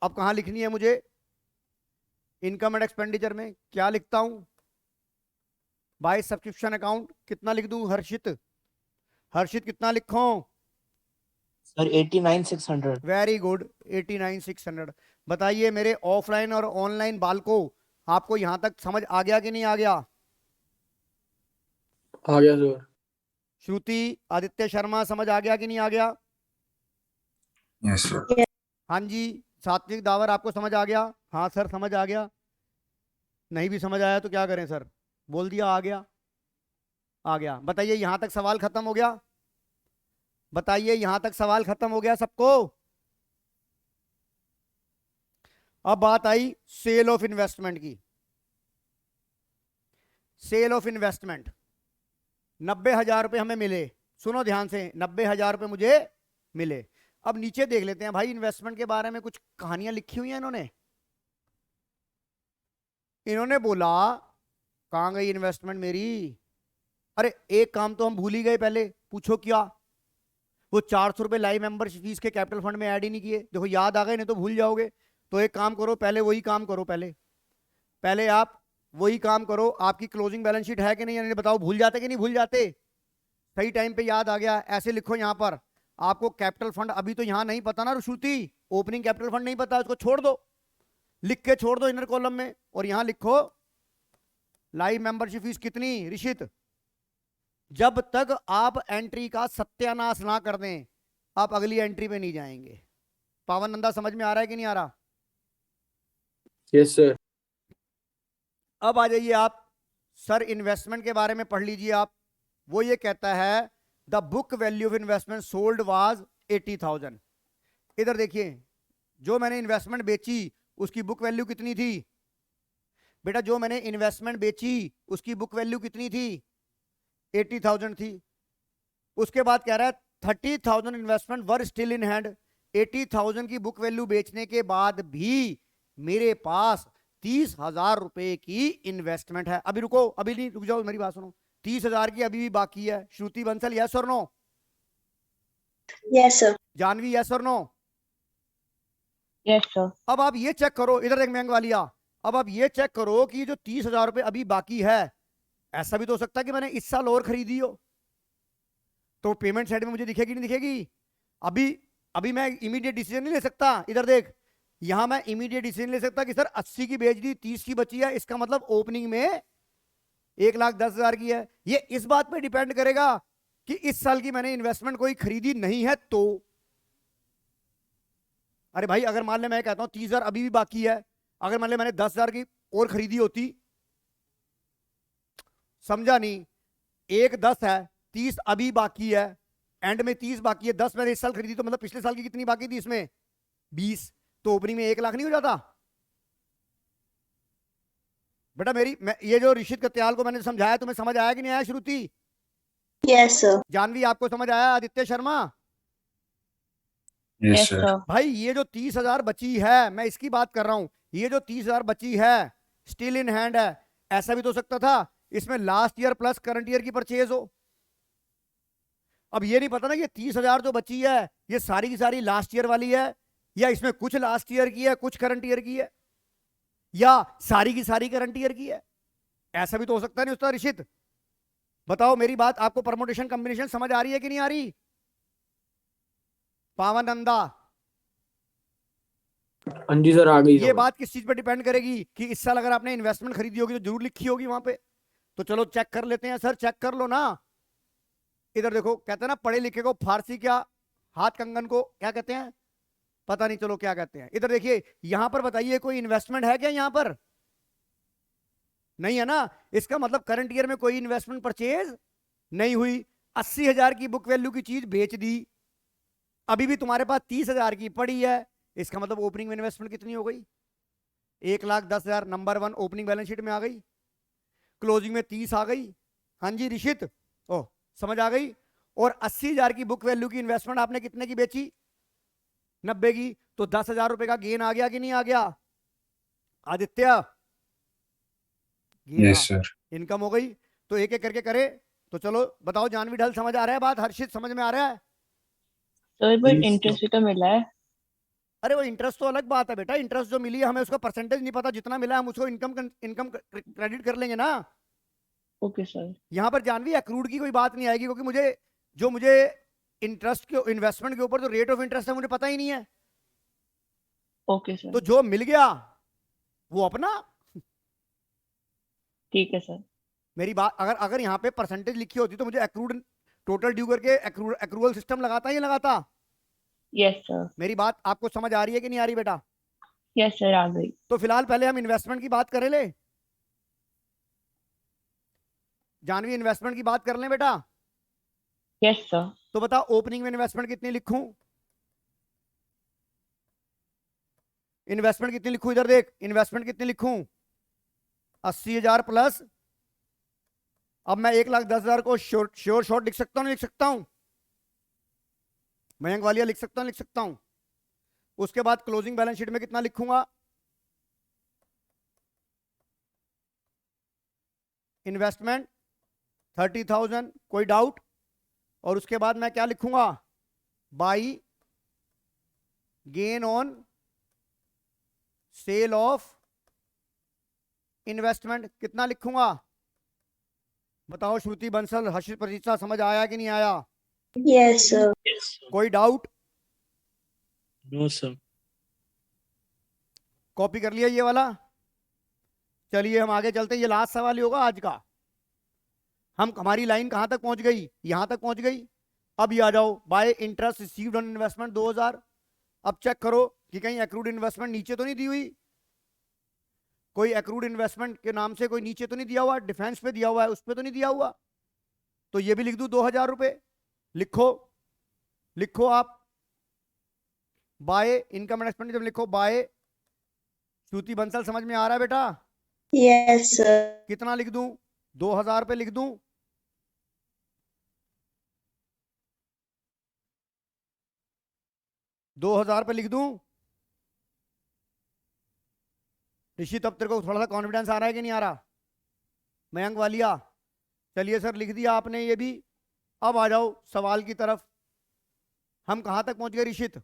अब कहां लिखनी है मुझे, इनकम एंड एक्सपेंडिचर में क्या लिखता हूं, बाय सब्सक्रिप्शन अकाउंट कितना लिख दूं, हर्षित, हर्षित कितना लिखूं? Sir, 89,600. Very good, 89,600। बताइए मेरे ऑफलाइन और ऑनलाइन बालकों, आपको यहां तक समझ आ गया कि नहीं आ गया? आ गया सर। श्रुति, आदित्य शर्मा समझ आ गया कि नहीं आ गया? Yes sir. हाँ जी, सात्विक दावर आपको समझ आ गया? हाँ सर समझ आ गया। नहीं भी समझ आया तो क्या करें सर? बोल दिया आ गया, आ गया। बताइए यहां तक सवाल खत्म हो गया? बताइए यहां तक सवाल खत्म हो गया सबको? अब बात आई सेल ऑफ इन्वेस्टमेंट की। सेल ऑफ इन्वेस्टमेंट 90,000 रुपए हमें मिले। सुनो ध्यान से, 90,000 रुपए मुझे मिले। अब नीचे देख लेते हैं भाई, इन्वेस्टमेंट के बारे में कुछ कहानियां लिखी हुई हैं इन्होंने। इन्होंने बोला कहां गई इन्वेस्टमेंट मेरी? अरे एक काम तो हम भूल ही गए पहले। पूछो क्या? वो 400 रुपए लाइव मेंबरशिप फीस के कैपिटल फंड में ऐड ही नहीं किए। देखो याद आ गए, नहीं तो भूल जाओगे। तो एक काम करो, पहले वही काम करो। पहले आप वही काम करो। आपकी क्लोजिंग बैलेंस शीट है कि नहीं? यानी बताओ भूल जाते कि नहीं भूल जाते? सही टाइम पे याद आ गया। ऐसे लिखो यहां पर, आपको कैपिटल फंड अभी तो यहां नहीं पता ना श्रुति, ओपनिंग कैपिटल फंड नहीं पता, उसको छोड़ दो, लिख के छोड़ दो इनर कॉलम में। और यहां लिखो लाइव मेंबरशिप फीस कितनी ऋषित। जब तक आप एंट्री का सत्यानाश ना कर दें, आप अगली एंट्री पे नहीं जाएंगे। पावन नंदा समझ में आ रहा है कि नहीं आ रहा? Yes sir. अब आ जाइए आप, सर इन्वेस्टमेंट के बारे में पढ़ लीजिए आप। वो ये कहता है the book value of investment sold was 80,000। इधर देखिए, जो मैंने इन्वेस्टमेंट बेची उसकी बुक वैल्यू कितनी थी बेटा? जो मैंने इन्वेस्टमेंट बेची उसकी बुक वैल्यू कितनी थी? 80,000 थी। उसके बाद कह रहा है 30,000 investment were still in hand. 80,000 की बुक वैल्यू बेचने के बाद भी मेरे पास 30,000 रुपए की इन्वेस्टमेंट है। अभी रुको, अभी नहीं, रुक जाओ, मेरी बात सुनो। 30,000 की अभी भी बाकी है। श्रुति बंसल यस और no? Yes, sir. Janvi yes और नो? Yes, sir. अब आप ये चेक करो, इधर एक महंग वालिया। अब आप ये चेक करो कि जो 30,000 रुपए अभी बाकी है, ऐसा भी तो हो सकता है कि मैंने इस साल और खरीदी हो, तो पेमेंट साइड में मुझे दिखेगी नहीं दिखेगी? अभी मैं इमीडिएट डिसीजन नहीं ले सकता। इधर देख, यहां मैं इमीडिएट डिसीजन ले सकता कि सर 80 की बेच दी, 30 की बची है, इसका मतलब ओपनिंग में 1,10,000 की है। ये इस बात पे डिपेंड करेगा कि इस साल की मैंने इन्वेस्टमेंट कोई खरीदी नहीं है तो। अरे भाई अगर मान ले मैं कहता हूं 30,000 अभी भी बाकी है, अगर मान ले मैंने 10,000 की और खरीदी होती, समझा नहीं? 1,10 है, 30 अभी बाकी है, एंड में 30 बाकी है, 10 मैंने इस साल खरीदी, तो मतलब पिछले साल की कितनी बाकी थी इसमें? 20। तो ओपनिंग में 1 लाख नहीं हो जाता बेटा? ये जो ऋषित कत्याल को मैंने समझाया, तुम्हें समझ आया कि नहीं आया श्रुति? Yes, sir. जानवी आपको समझ आया? Aditya Sharma? Yes, Yes, sir. sir. भाई ये जो 30,000 बची है, मैं इसकी बात कर रहा हूं, ये जो 30,000 बची है स्टिल इन हैंड है। ऐसा भी तो हो सकता था इसमें last year plus current year की परचेज हो। अब ये नहीं पता ना, ये 30,000 जो बची है ये सारी की सारी लास्ट ईयर वाली है, या इसमें कुछ लास्ट ईयर की है, कुछ करंट ईयर की है, या सारी की सारी करंट ईयर की है। ऐसा भी तो हो सकता नहीं उसका ऋषित? बताओ मेरी बात, आपको परमोटेशन कॉम्बिनेशन समझ आ रही है कि नहीं आ रही? पावानंदा, हाँ जी सर, आ गई ये समझ। बात किस चीज पर डिपेंड करेगी कि इस साल अगर आपने इन्वेस्टमेंट खरीदी होगी तो जरूर लिखी होगी वहां पे। तो चलो चेक कर लेते हैं। सर चेक कर लो ना। इधर देखो, कहते हैं ना पढ़े लिखे को फारसी क्या, हाथ कंगन को क्या कहते हैं, पता नहीं, चलो क्या कहते हैं। इधर देखिए, यहां पर बताइए कोई इन्वेस्टमेंट है क्या? यहां पर नहीं है ना। इसका मतलब करंट ईयर में कोई इन्वेस्टमेंट परचेज नहीं हुई। 80,000 की बुक वैल्यू की चीज बेच दी, अभी भी तुम्हारे पास 30,000 की पड़ी है, इसका मतलब ओपनिंग में इन्वेस्टमेंट कितनी हो गई? 1,10,000। नंबर 1 ओपनिंग बैलेंस शीट में आ गई, क्लोजिंग में 30 आ गई। हाँ जी ऋषित, ओह समझ आ गई। और 80,000 की बुक वैल्यू की इन्वेस्टमेंट आपने कितने की बेची? 90 की। तो 10,000 रुपए का गेन आ गया कि नहीं आ गया आदित्य? Yes, sir. इनकम हो गई। तो एक एक करके करे तो चलो बताओ। जानवी ढल समझ आ रहा है बात? हर्षित समझ में आ रहा है? सर बट Yes, इंटरेस्ट भी तो मिला है। अरे वो इंटरेस्ट तो अलग बात है बेटा। इंटरेस्ट जो मिली है हमें उसका परसेंटेज नहीं पता, जितना मिला हम उसको इनकम क्रेडिट कर लेंगे ना। Okay sir. यहां पर जानवी अक्रूड की कोई बात नहीं आएगी, क्योंकि मुझे इंटरेस्ट के इन्वेस्टमेंट के ऊपर जो रेट ऑफ इंटरेस्ट है मुझे पता ही नहीं है। Okay sir. तो जो मिल गया वो अपना। ठीक है सर। मेरी बात, अगर यहाँ पे परसेंटेज लिखी होती तो मुझे अक्रूड टोटल ड्यू करके अक्रूवल सिस्टम लगाता ही लगाता। Yes sir. मेरी बात आपको समझ आ रही है कि नहीं आ रही बेटा? यस सर आ गई। तो फिलहाल पहले हम इन्वेस्टमेंट की बात करें ले। जानवी इन्वेस्टमेंट की बात कर लें बेटा। Yes sir. तो बता ओपनिंग में इन्वेस्टमेंट कितनी लिखूं? इन्वेस्टमेंट कितनी लिखूं? इधर देख, इन्वेस्टमेंट कितनी लिखूं? 80,000 प्लस। अब मैं 1,10,000 को श्योर शॉर्ट लिख सकता हूं, नहीं लिख सकता हूं? मयंक वालिया लिख सकता हूं, लिख सकता हूं? उसके बाद क्लोजिंग बैलेंस शीट में कितना लिखूंगा? इन्वेस्टमेंट 30,000, कोई डाउट? और उसके बाद मैं क्या लिखूंगा? By gain on sale of investment कितना लिखूंगा? बताओ श्रुति बंसल, हर्षित प्रतीक्षा, समझ आया कि नहीं आया? Yes, sir. कोई डाउट? No, sir. कॉपी कर लिया ये वाला? चलिए हम आगे चलते हैं, ये लास्ट सवाल ही होगा आज का। हमारी लाइन कहां तक पहुंच गई? यहां तक पहुंच गई। अब ये आ जाओ, bye interest received on investment 2,000। अब चेक करो कि कहीं एक्रूड इन्वेस्टमेंट नीचे तो नहीं दी हुई। कोई एक्रूड इन्वेस्टमेंट के नाम से कोई नीचे तो नहीं दिया हुआ, डिफेंस पे दिया हुआ है, उस पे तो नहीं दिया हुआ। तो ये भी लिख दूं 2,000 रुपए। लिखो, लिखो आप। बाय इनकम एंड एक्सपेंडिचर लिखो, बाय श्रुति बंसल। समझ में आ रहा है बेटा? Yes, sir. कितना लिख दूं? 2,000 पे लिख दूं? $2,000 पे लिख दूं? ऋषि तब तेरे को थोड़ा सा कॉन्फिडेंस आ रहा है कि नहीं आ रहा? मयंक वालिया, चलिए सर लिख दिया आपने ये भी। अब आ जाओ सवाल की तरफ। हम कहां तक पहुंच गए ऋषित?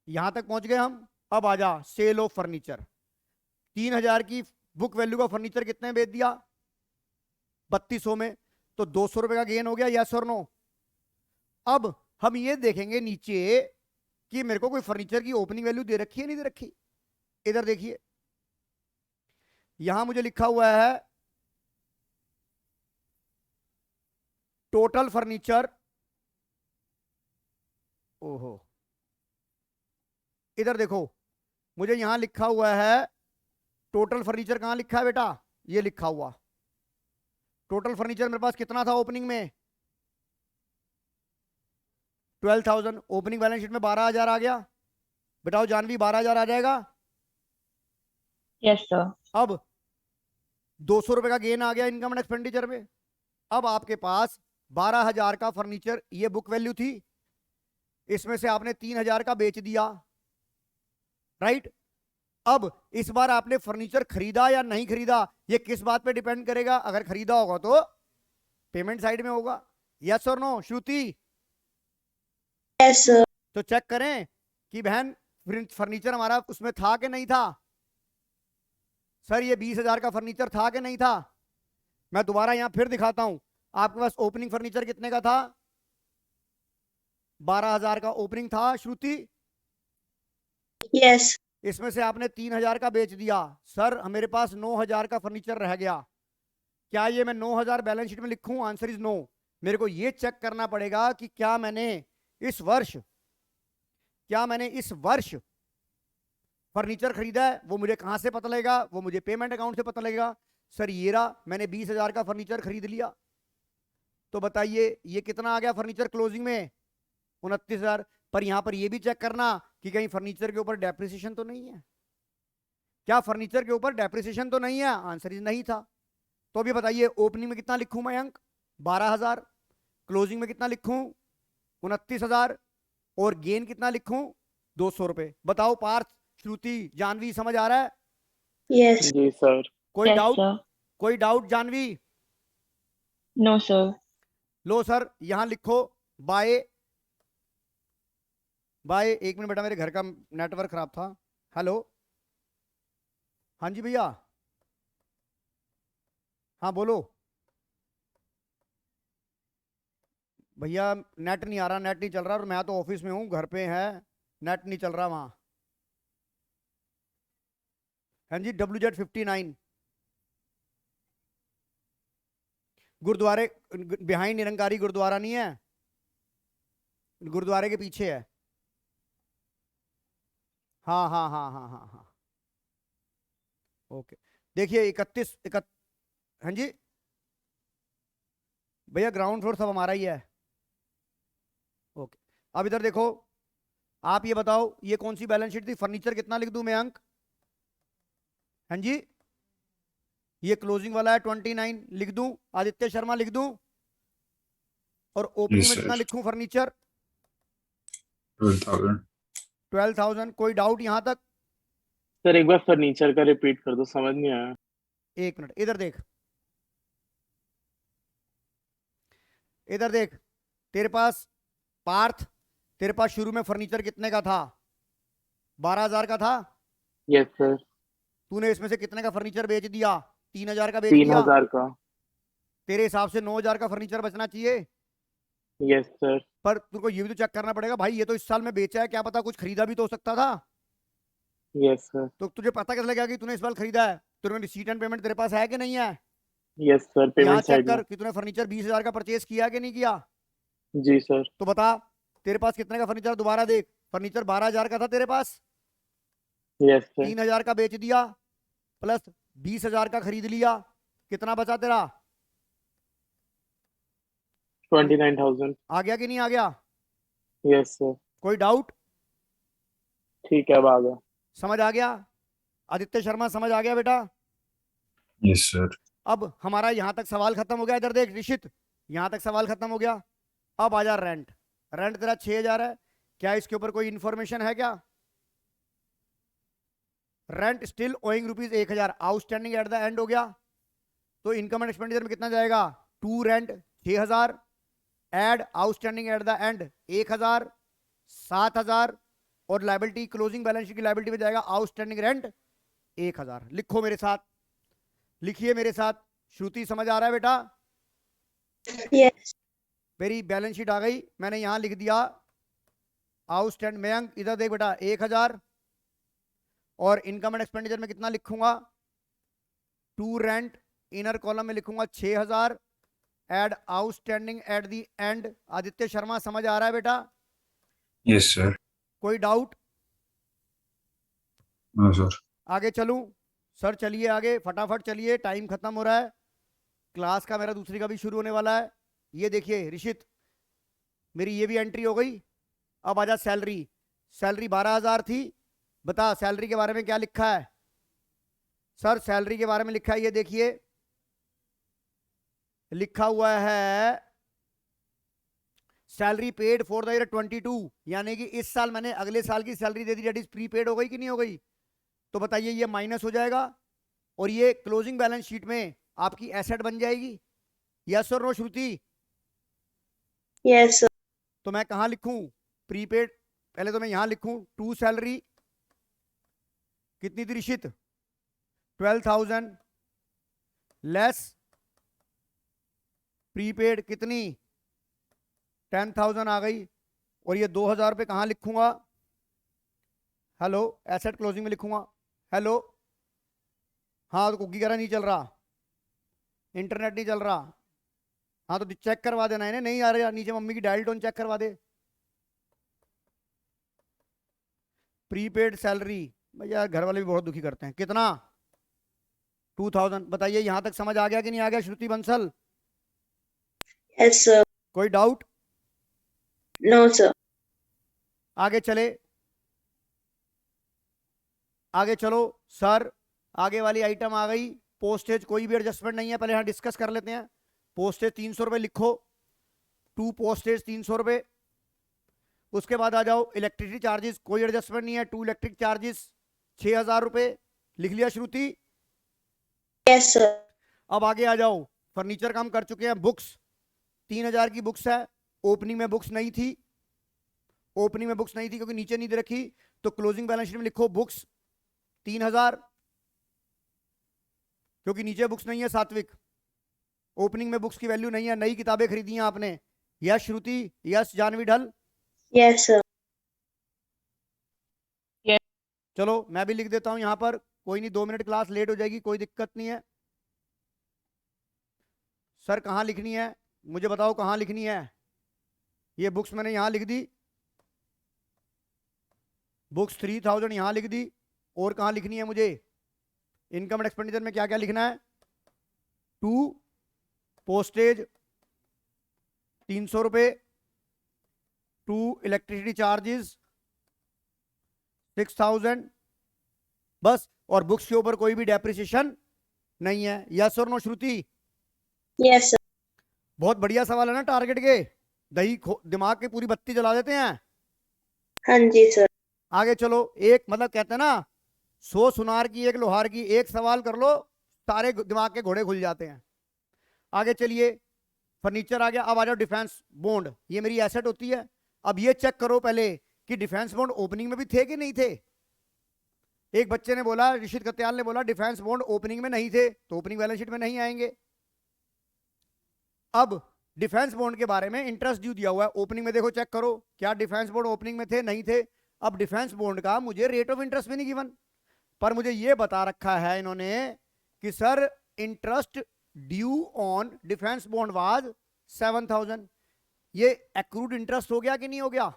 यहां तक पहुंच गए हम। अब आ जा सेल ऑफ फर्नीचर। 3,000 की बुक वैल्यू का फर्नीचर कितने में बेच दिया? 3,200 में। तो 200 रुपए का गेन हो गया, यस और नो? अब हम ये देखेंगे नीचे कि मेरे को कोई फर्नीचर की ओपनिंग वैल्यू दे रखी है, नहीं दे रखी? इधर देखिए, यहां मुझे लिखा हुआ है टोटल फर्नीचर। ओहो, इधर देखो, मुझे यहां लिखा हुआ है टोटल फर्नीचर। कहां लिखा है बेटा? ये लिखा हुआ टोटल फर्नीचर मेरे पास कितना था ओपनिंग में? 12,000। ओपनिंग बैलेंस शीट में 12,000 आ गया। बताओ जानवी, 12,000 आ जाएगा? Yes sir. अब 200 रुपए का गेन आ गया इनकम एंड एक्सपेंडिचर में। अब आपके पास 12,000 का फर्नीचर, ये बुक वैल्यू थी, इसमें से आपने 3,000 का बेच दिया, राइट? अब इस बार आपने फर्नीचर खरीदा या नहीं खरीदा, ये किस बात पे डिपेंड करेगा? अगर खरीदा होगा तो पेमेंट साइड में होगा, यस और नो श्रुति? Yes, sir. तो चेक करें कि बहन फर्नीचर हमारा उसमें था कि नहीं था। सर ये 20,000 का फर्नीचर था कि नहीं था? मैं दोबारा यहां फिर दिखाता हूं। आपके पास ओपनिंग फर्नीचर कितने का था? 12,000 का ओपनिंग था श्रुति। Yes. इसमें से आपने 3,000 का बेच दिया। सर मेरे पास 9,000 का फर्नीचर रह गया। क्या ये मैं 9,000 बैलेंस शीट में लिखूं? Answer is no. मेरे को ये चेक करना पड़ेगा कि क्या मैंने इस वर्ष फर्नीचर खरीदा है। वो मुझे कहां से पता लगेगा? वो मुझे पेमेंट अकाउंट से पता लगेगा। सर ये रहा, मैंने 20,000 का फर्नीचर खरीद लिया। तो बताइए ये कितना आ गया फर्नीचर क्लोजिंग में? 29,000। पर यहां पर ये भी चेक करना कि कहीं फर्नीचर के ऊपर डेप्रिसिएशन तो नहीं है। क्या फर्नीचर के ऊपर डेप्रिसिएशन तो नहीं है? आंसर इज नहीं था। तो अभी बताइए ओपनिंग में कितना लिखूं मैं अंक? 12,000। क्लोजिंग में कितना लिखूं? 29,000। और गेन कितना लिखूं? 200 रुपए। बताओ पार्थ, श्रुति, जानवी, समझ आ रहा है? Yes. जी सर। कोई यस डाउट? सर। कोई डाउट जानवी? No sir. लो सर यहां लिखो बाय एक मिनट बेटा, मेरे घर का नेटवर्क खराब था। हेलो, हाँ जी भैया, हाँ बोलो भैया। नेट नहीं आ रहा, नेट नहीं चल रहा, और मैं तो ऑफिस में हूँ, घर पे है, नेट नहीं चल रहा वहां। हाँ जी, WZ59 गुरुद्वारे बिहाइंड निरंकारी गुरुद्वारा नहीं है, गुरुद्वारे के पीछे है। हाँ हाँ हाँ हाँ हाँ हाँ, ओके। देखिए 31 हाँ जी भैया, ग्राउंड फ्लोर सब हमारा ही है। ओके, अब इधर देखो, आप ये बताओ ये कौन सी बैलेंस शीट थी? फर्नीचर कितना लिख दूं मैं अंक? हाँ जी, ये क्लोजिंग वाला है 29, लिख दूं? आदित्य शर्मा लिख दूं? और ओपनिंग Yes, में sir. कितना लिखूं फर्नीचर? 12,000. 12,000। कोई डाउट यहां तक? सर एक बार फर्नीचर का रिपीट कर दो, समझ नहीं आया। एक मिनट, इधर देख, इधर देख, तेरे पास पार्थ, तेरे पास शुरू में फर्नीचर कितने का था? 12,000 का था। Yes sir. तूने इसमें से कितने का फर्नीचर बेच दिया? 3,000 का बेच तीन दिया। हजार का। तेरे हिसाब से 9,000 का फर्नीचर बचना चाहिए। Yes sir. पर तुमको ये भी तो चेक करना पड़ेगा भाई, ये तो इस साल में बेचा है, क्या पता कुछ खरीदा भी तो हो सकता था। Yes sir. तो तुझे पता कैसे लगेगा कि तूने इस बार खरीदा है? तुरंत रिसीट एंड पेमेंट तेरे पास है कि नहीं है? यस सर, यहाँ पेमेंट चेक साइड में। कर कि तूने फर्नीचर 20,000 का परचेज किया कि नहीं किया। जी सर। तो बता, तेरे पास कितने का फर्नीचर? दोबारा देख, फर्नीचर 12,000 का था तेरे पास, यस सर। 3,000 का बेच दिया, प्लस 20,000 का खरीद लिया, कितना बचा तेरा? 29,000। आ गया कि नहीं आ गया? Yes sir. कोई डाउट? ठीक है, अब आ गया। समझ आ गया? आदित्य शर्मा समझ आ गया बेटा? Yes, sir. अब हमारा यहां तक सवाल खत्म हो गया। इधर देख ऋषित, यहां तक सवाल खत्म हो गया। अब आ जा रेंट। रेंट तेरा 6,000 है, क्या इसके ऊपर कोई इंफॉर्मेशन है क्या? Rent still owing ₹1,000, outstanding at the end हो गया। तो इनकम एंड एक्सपेंडिचर में कितना जाएगा? To rent 6,000, add outstanding at the end 1,000, 7,000, और लाइबिलिटी, क्लोजिंग बैलेंस शीट की लाइबिलिटी में जाएगा आउटस्टैंडिंग रेंट 1,000। लिखो मेरे साथ, लिखिए मेरे साथ। श्रुति समझ आ रहा है बेटा? Yes. मेरी बैलेंस शीट आ गई, मैंने यहां लिख दिया आउटस्टैंड। मयंक इधर देख बेटा, 1,000, और इनकम एंड एक्सपेंडिचर में कितना लिखूंगा? टू रेंट, इनर कॉलम में लिखूंगा 6,000, add outstanding at the end. Aditya Sharma समझ आ रहा है बेटा? Yes, sir. कोई डाउट? No, sir. आगे चलूं? सर चलिए आगे, फटाफट चलिए, टाइम खत्म हो रहा है। क्लास का मेरा दूसरी का भी शुरू होने वाला है। ये देखिए ऋषित, मेरी ये भी एंट्री हो गई। अब आजा सैलरी। सैलरी 12,000 थी, बता सैलरी के बारे में क्या लिखा है? सर सैलरी के बारे में लिखा है, ये देखिए लिखा हुआ है salary paid for the year 22, यानी कि इस साल मैंने अगले साल की सैलरी दे दी, डेट इज प्रीपेड। हो गई कि नहीं हो गई? तो बताइए, ये माइनस हो जाएगा और ये क्लोजिंग बैलेंस शीट में आपकी एसेट बन जाएगी। यस और नो श्रुति? Yes, sir. तो मैं कहां लिखूं प्रीपेड? पहले तो मैं यहां लिखूं टू सैलरी कितनी थी ऋषित? 12,000 लेस प्रीपेड कितनी? 10,000 आ गई। और ये 2,000 रुपये कहां लिखूंगा? हेलो, एसेट क्लोजिंग में लिखूंगा। हेलो, हाँ तो कुकी वगैरह नहीं चल रहा, इंटरनेट नहीं चल रहा। हाँ तो चेक करवा देना है, नहीं आ रहा नीचे, मम्मी की डायल टोन चेक करवा दे। प्रीपेड सैलरी भैया घर वाले भी बहुत दुखी करते हैं। कितना? 2,000। बताइए यहां तक समझ आ गया कि नहीं आ गया श्रुति बंसल? Yes, sir. कोई डाउट? No, sir. आगे चले, आगे चलो सर। आगे वाली आइटम आ गई पोस्टेज, कोई भी एडजस्टमेंट नहीं है, पहले यहां डिस्कस कर लेते हैं। पोस्टेज 300 रुपए लिखो, टू पोस्टेज 300 रुपए। उसके बाद आ जाओ इलेक्ट्रिसिटी चार्जेस, कोई एडजस्टमेंट नहीं है, टू इलेक्ट्रिक चार्जेस 6,000 रुपए। लिख लिया श्रुति? Yes, sir. अब आगे आ जाओ, फर्नीचर का हम कर चुके हैं। बुक्स 3,000 की बुक्स है, ओपनिंग में बुक्स नहीं थी, ओपनिंग में बुक्स नहीं थी क्योंकि नीचे नहीं दे रखी। तो क्लोजिंग बैलेंस शीट में लिखो बुक्स 3,000, क्योंकि नीचे बुक्स नहीं है सात्विक, ओपनिंग में बुक्स की वैल्यू नहीं है, नई किताबें खरीदी हैं आपने। यस श्रुति? यस जानवी ढल? Yes, sir. चलो मैं भी लिख देता हूं यहां पर, कोई नहीं, 2 मिनट क्लास लेट हो जाएगी, कोई दिक्कत नहीं है। सर कहां लिखनी है मुझे बताओ, कहां लिखनी है? ये बुक्स मैंने यहां लिख दी, बुक्स 3000 यहां लिख दी, और कहां लिखनी है मुझे? इनकम एंड एक्सपेंडिचर में क्या क्या लिखना है? टू पोस्टेज 300 रुपए, टू इलेक्ट्रिसिटी चार्जेस 6000, बस। और बुक्स के ऊपर कोई भी डेप्रिसिएशन नहीं है। यस और नो श्रुति? Yes, sir. बहुत बढ़िया सवाल है ना टारगेट के, दिमाग की पूरी बत्ती जला देते हैं। हाँ जी सर। आगे चलो, एक मतलब कहते हैं ना 100 सुनार की एक लोहार की, एक सवाल कर लो सारे दिमाग के घोड़े खुल जाते हैं। आगे चलिए, फर्नीचर आ गया। अब आ जाओ डिफेंस बॉन्ड, ये मेरी एसेट होती है। अब ये चेक करो पहले कि डिफेंस बॉन्ड ओपनिंग में भी थे कि नहीं थे। एक बच्चे ने बोला, ऋषित कत्याल ने बोला डिफेंस बॉन्ड ओपनिंग में नहीं थे, तो ओपनिंग बैलेंस शीट में नहीं आएंगे। अब डिफेंस बॉन्ड के बारे में इंटरेस्ट ड्यू दिया हुआ है, ओपनिंग में देखो चेक करो, क्या डिफेंस बॉन्ड ओपनिंग में थे? नहीं थे। अब डिफेंस बॉन्ड का मुझे रेट ऑफ इंटरेस्ट भी नहीं गिवन, पर मुझे ये बता रखा है इन्होंने कि sir interest due on defence bond was 7000। ये एक्रूड इंटरेस्ट हो गया कि नहीं हो गया?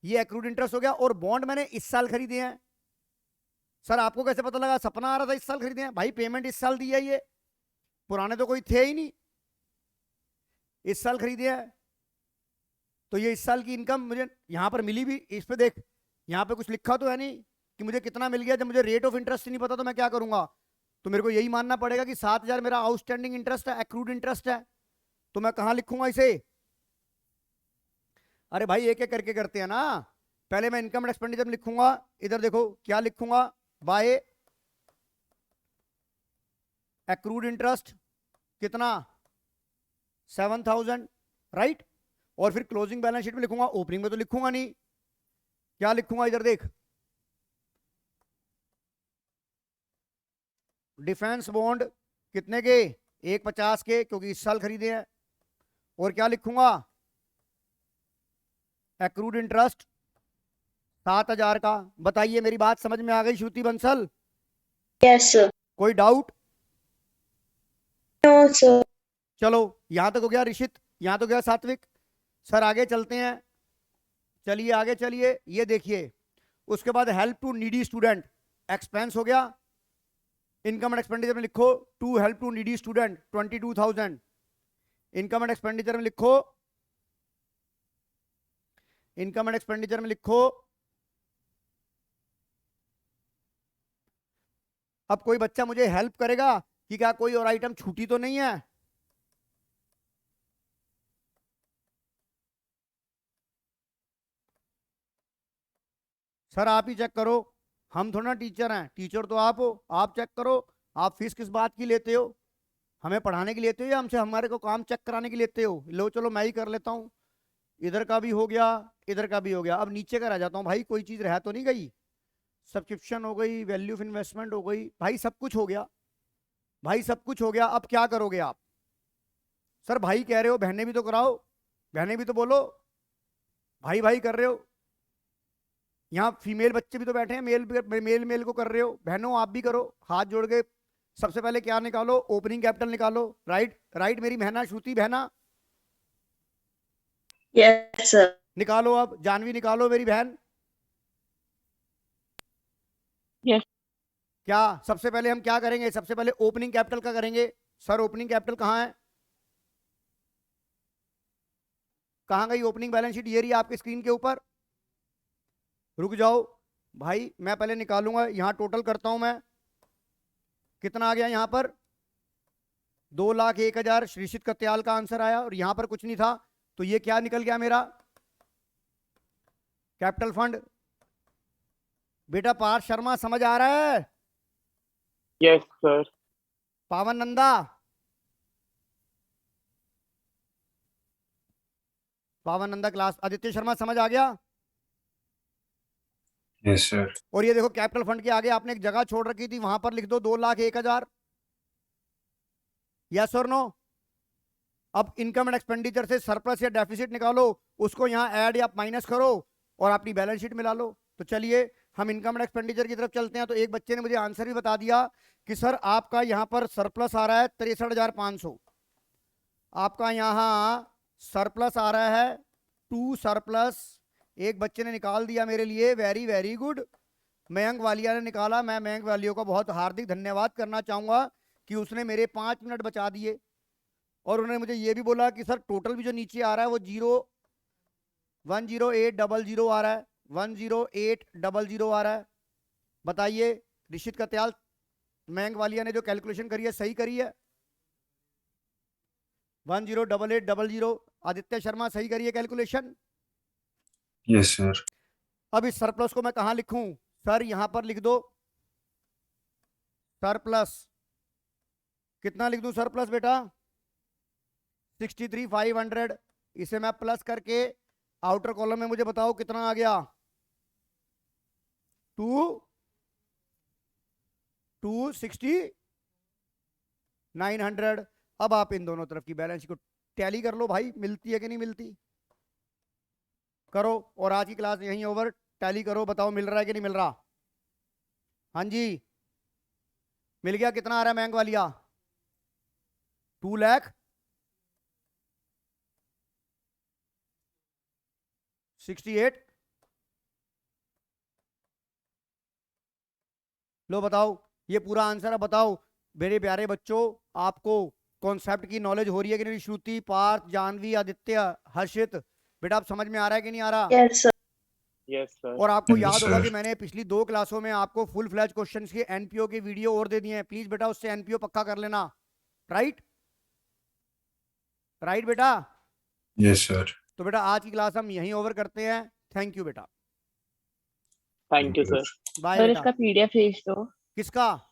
ये एक्रूड इंटरेस्ट हो गया। और बॉन्ड मैंने इस साल खरीदे हैं। सर आपको कैसे पता लगा? सपना आ रहा था इस साल खरीदे हैं। भाई पेमेंट इस साल दी है, ये पुराने तो कोई थे ही नहीं, इस साल खरीदे हैं। तो ये इस साल की इनकम मुझे यहां पर मिली भी। इस पे देख, यहां पे कुछ लिखा तो है नहीं कि मुझे कितना मिल गया। जब मुझे रेट ऑफ इंटरेस्ट नहीं पता तो मैं क्या करूंगा? तो मेरे को यही मानना पड़ेगा कि 7000 मेरा आउटस्टैंडिंग इंटरेस्ट है, एक्रूड इंटरेस्ट है। तो मैं कहां लिखूंगा इसे? अरे भाई एक एक करके करते हैं ना। पहले मैं इनकम एंड एक्सपेंडिचर में लिखूंगा, इधर देखो क्या लिखूंगा, बाय एक्रूड इंटरेस्ट कितना? 7000, राइट। और फिर क्लोजिंग बैलेंस शीट में लिखूंगा, ओपनिंग में तो लिखूंगा नहीं। क्या लिखूंगा? इधर देख, डिफेंस बॉन्ड कितने के? 150 के, क्योंकि इस साल खरीदे हैं। और क्या लिखूंगा? एक्रूड इंटरेस्ट 7000 का। बताइए मेरी बात समझ में आ गई श्रुति बंसल? Yes, sir. कोई डाउट? No, sir. चलो यहां तक हो गया ऋषित, यहां तो गया सात्विक। सर आगे चलते हैं, चलिए आगे चलिए। ये देखिए, उसके बाद help to needy student expense हो गया। इनकम एंड एक्सपेंडिचर में लिखो to help to needy student 22,000। Income and expenditure में लिखो, इनकम एंड एक्सपेंडिचर में लिखो। अब कोई बच्चा मुझे हेल्प करेगा कि क्या कोई और आइटम छूटी तो नहीं है? सर आप ही चेक करो, हम थोड़ा ना टीचर हैं, टीचर तो आप हो, आप चेक करो। आप फीस किस बात की लेते हो? हमें पढ़ाने के लिए लेते हो या हमसे हमारे को काम चेक कराने के लिए लेते हो? लो चलो मैं ही कर लेता हूँ। इधर का भी हो गया, इधर का भी हो गया। अब नीचे का रह जाता हूँ भाई, कोई चीज रह तो नहीं गई? सब्सक्रिप्शन हो गई, वैल्यू ऑफ इन्वेस्टमेंट हो गई, भाई सब कुछ हो गया, भाई सब कुछ हो गया। अब क्या करोगे आप? सर भाई कह रहे हो, बहनें भी तो कराओ, बहनें भी तो बोलो, भाई भाई कर रहे हो। यहाँ फीमेल बच्चे भी तो बैठे हैं, मेल मेल को कर रहे हो। बहनों आप भी करो, हाथ जोड़ के। सबसे पहले क्या निकालो? ओपनिंग कैपिटल निकालो। राइट राइट मेरी बहना श्रुति, बहना Yes, sir. निकालो। अब जानवी निकालो मेरी बहन। Yes. क्या सबसे पहले हम क्या करेंगे? सबसे पहले ओपनिंग कैपिटल का करेंगे। सर ओपनिंग कैपिटल कहाँ है? कहाँ गई ओपनिंग बैलेंस शीट? ये रही आपकी स्क्रीन के ऊपर। रुक जाओ भाई, मैं पहले निकालूंगा। यहां टोटल करता हूं मैं, कितना आ गया यहां पर? 2,01,000 श्रीषित कत्याल का आंसर आया। और यहां पर कुछ नहीं था, तो ये क्या निकल गया मेरा? Capital fund. बेटा पार्थ शर्मा समझ आ रहा है? Yes sir. पावन नंदा, पावन नंदा क्लास, आदित्य शर्मा समझ आ गया? Yes, sir. और ये देखो कैपिटल फंड के आगे आपने एक जगह छोड़ रखी थी, वहां पर लिख दो 2,01,000। यस और नो? अब इनकम एंड एक्सपेंडिचर से सरप्लस या डेफिसिट निकालो, उसको यहाँ ऐड या माइनस करो और अपनी बैलेंस शीट मिला लो। तो चलिए हम इनकम एंड एक्सपेंडिचर की तरफ चलते हैं। तो एक बच्चे ने मुझे आंसर भी बता दिया कि सर आपका यहाँ पर सरप्लस आ रहा है 63,500। आपका यहाँ सरप्लस आ रहा है टू सरप्लस एक बच्चे ने निकाल दिया मेरे लिए, very very good. Mayank Walia ने निकाला। मैं मयंक वालिया को बहुत हार्दिक धन्यवाद करना चाहूंगा कि उसने मेरे 5 मिनट बचा दिए। और उन्होंने मुझे ये भी बोला कि सर टोटल भी जो नीचे आ रहा है वो 10800 आ रहा है, 10800 आ रहा है। बताइए ऋषित कत्याल, मयंक वालिया ने जो कैलकुलेशन करी है सही करी है? 10800। आदित्य शर्मा सही करिए कैलकुलेशन। Yes, sir. अब इस सरप्लस को मैं कहां लिखूं? सर यहां पर लिख दो सरप्लस। कितना लिख दूं सरप्लस बेटा? 63,500। इसे मैं प्लस करके आउटर कॉलम में मुझे बताओ कितना आ गया? 26900। अब आप इन दोनों तरफ की बैलेंस को टैली कर लो भाई, मिलती है कि नहीं मिलती? करो। और आज की क्लास यहीं ओवर। टैली करो, बताओ मिल रहा है कि नहीं मिल रहा? हाँ जी मिल गया। कितना आ रहा है मयंक वालिया? 2,68,000। लो बताओ ये पूरा आंसर है। बताओ मेरे प्यारे बच्चों, आपको कॉन्सेप्ट की नॉलेज हो रही है कि नहीं? श्रुति, पार्थ, जानवी, आदित्य, हर्षित, बेटा आप समझ में आ रहा है कि नहीं आ रहा? Yes, sir. Yes sir. और आपको Yes, याद होगा sir. कि मैंने पिछली 2 क्लासों में आपको फुल फ्लैज क्वेश्चंस के एनपीओ के वीडियो और दे दिए हैं। प्लीज बेटा उससे एनपीओ पक्का कर लेना। राइट राइट बेटा। Yes, sir. तो बेटा आज की क्लास हम यहीं ओवर करते हैं। थैंक यू बेटा, thank you sir. Bye sir बेटा। इसका पीडीएफ भेज दो। किसका?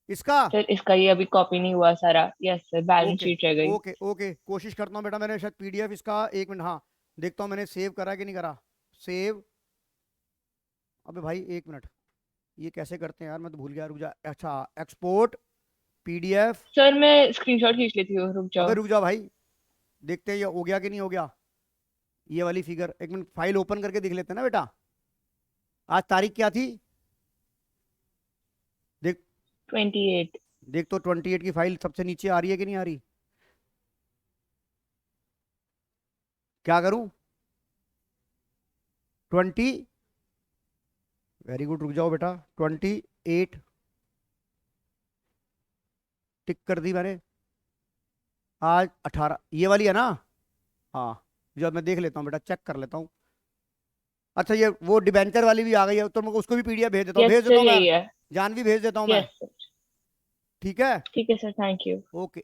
इसका? सर इसका ये अभी कॉपी नहीं हुआ सारा। Yes sir, balance okay sheet रह गई। ओके ओके कोशिश करता हूँ बेटा। मैंने शायद पीडीएफ इसका, एक मिनट, हाँ देखता हूँ मैंने सेव करा कि नहीं करा। सेव, अबे भाई एक मिनट, ये कैसे करते हैं यार, मैं तो भूल गया। रुक जा। अच्छा एक्सपोर्ट पीडीएफ। सर मैं स्क्रीनशॉट खींच लेती हूँ, रुक जाओ। अबे रुक जा भाई, देखते हैं ये हो गया कि नहीं हो गया। ये वाली फिगर, एक मिनट फाइल ओपन करके देख लेते हैं ना बेटा। आज तारीख क्या थी? देख 28। देख तो 28 की फाइल सबसे नीचे आ रही है कि नहीं आ रही? क्या करूं? 20, वेरी गुड। रुक जाओ बेटा। 28 टिक कर दी मैंने। आज 18, ये वाली है ना? हाँ जब मैं देख लेता हूँ बेटा, चेक कर लेता हूँ। अच्छा ये वो डिबेंचर वाली भी आ गई है, तो मैं उसको भी पीडीएफ भेज देता हूँ। यस भेज सर देता हूँ यही मैं, है। जानवी भेज देता हूँ मैं। यस सर ठीक है ठीक है सर, थैंक यू। ओके।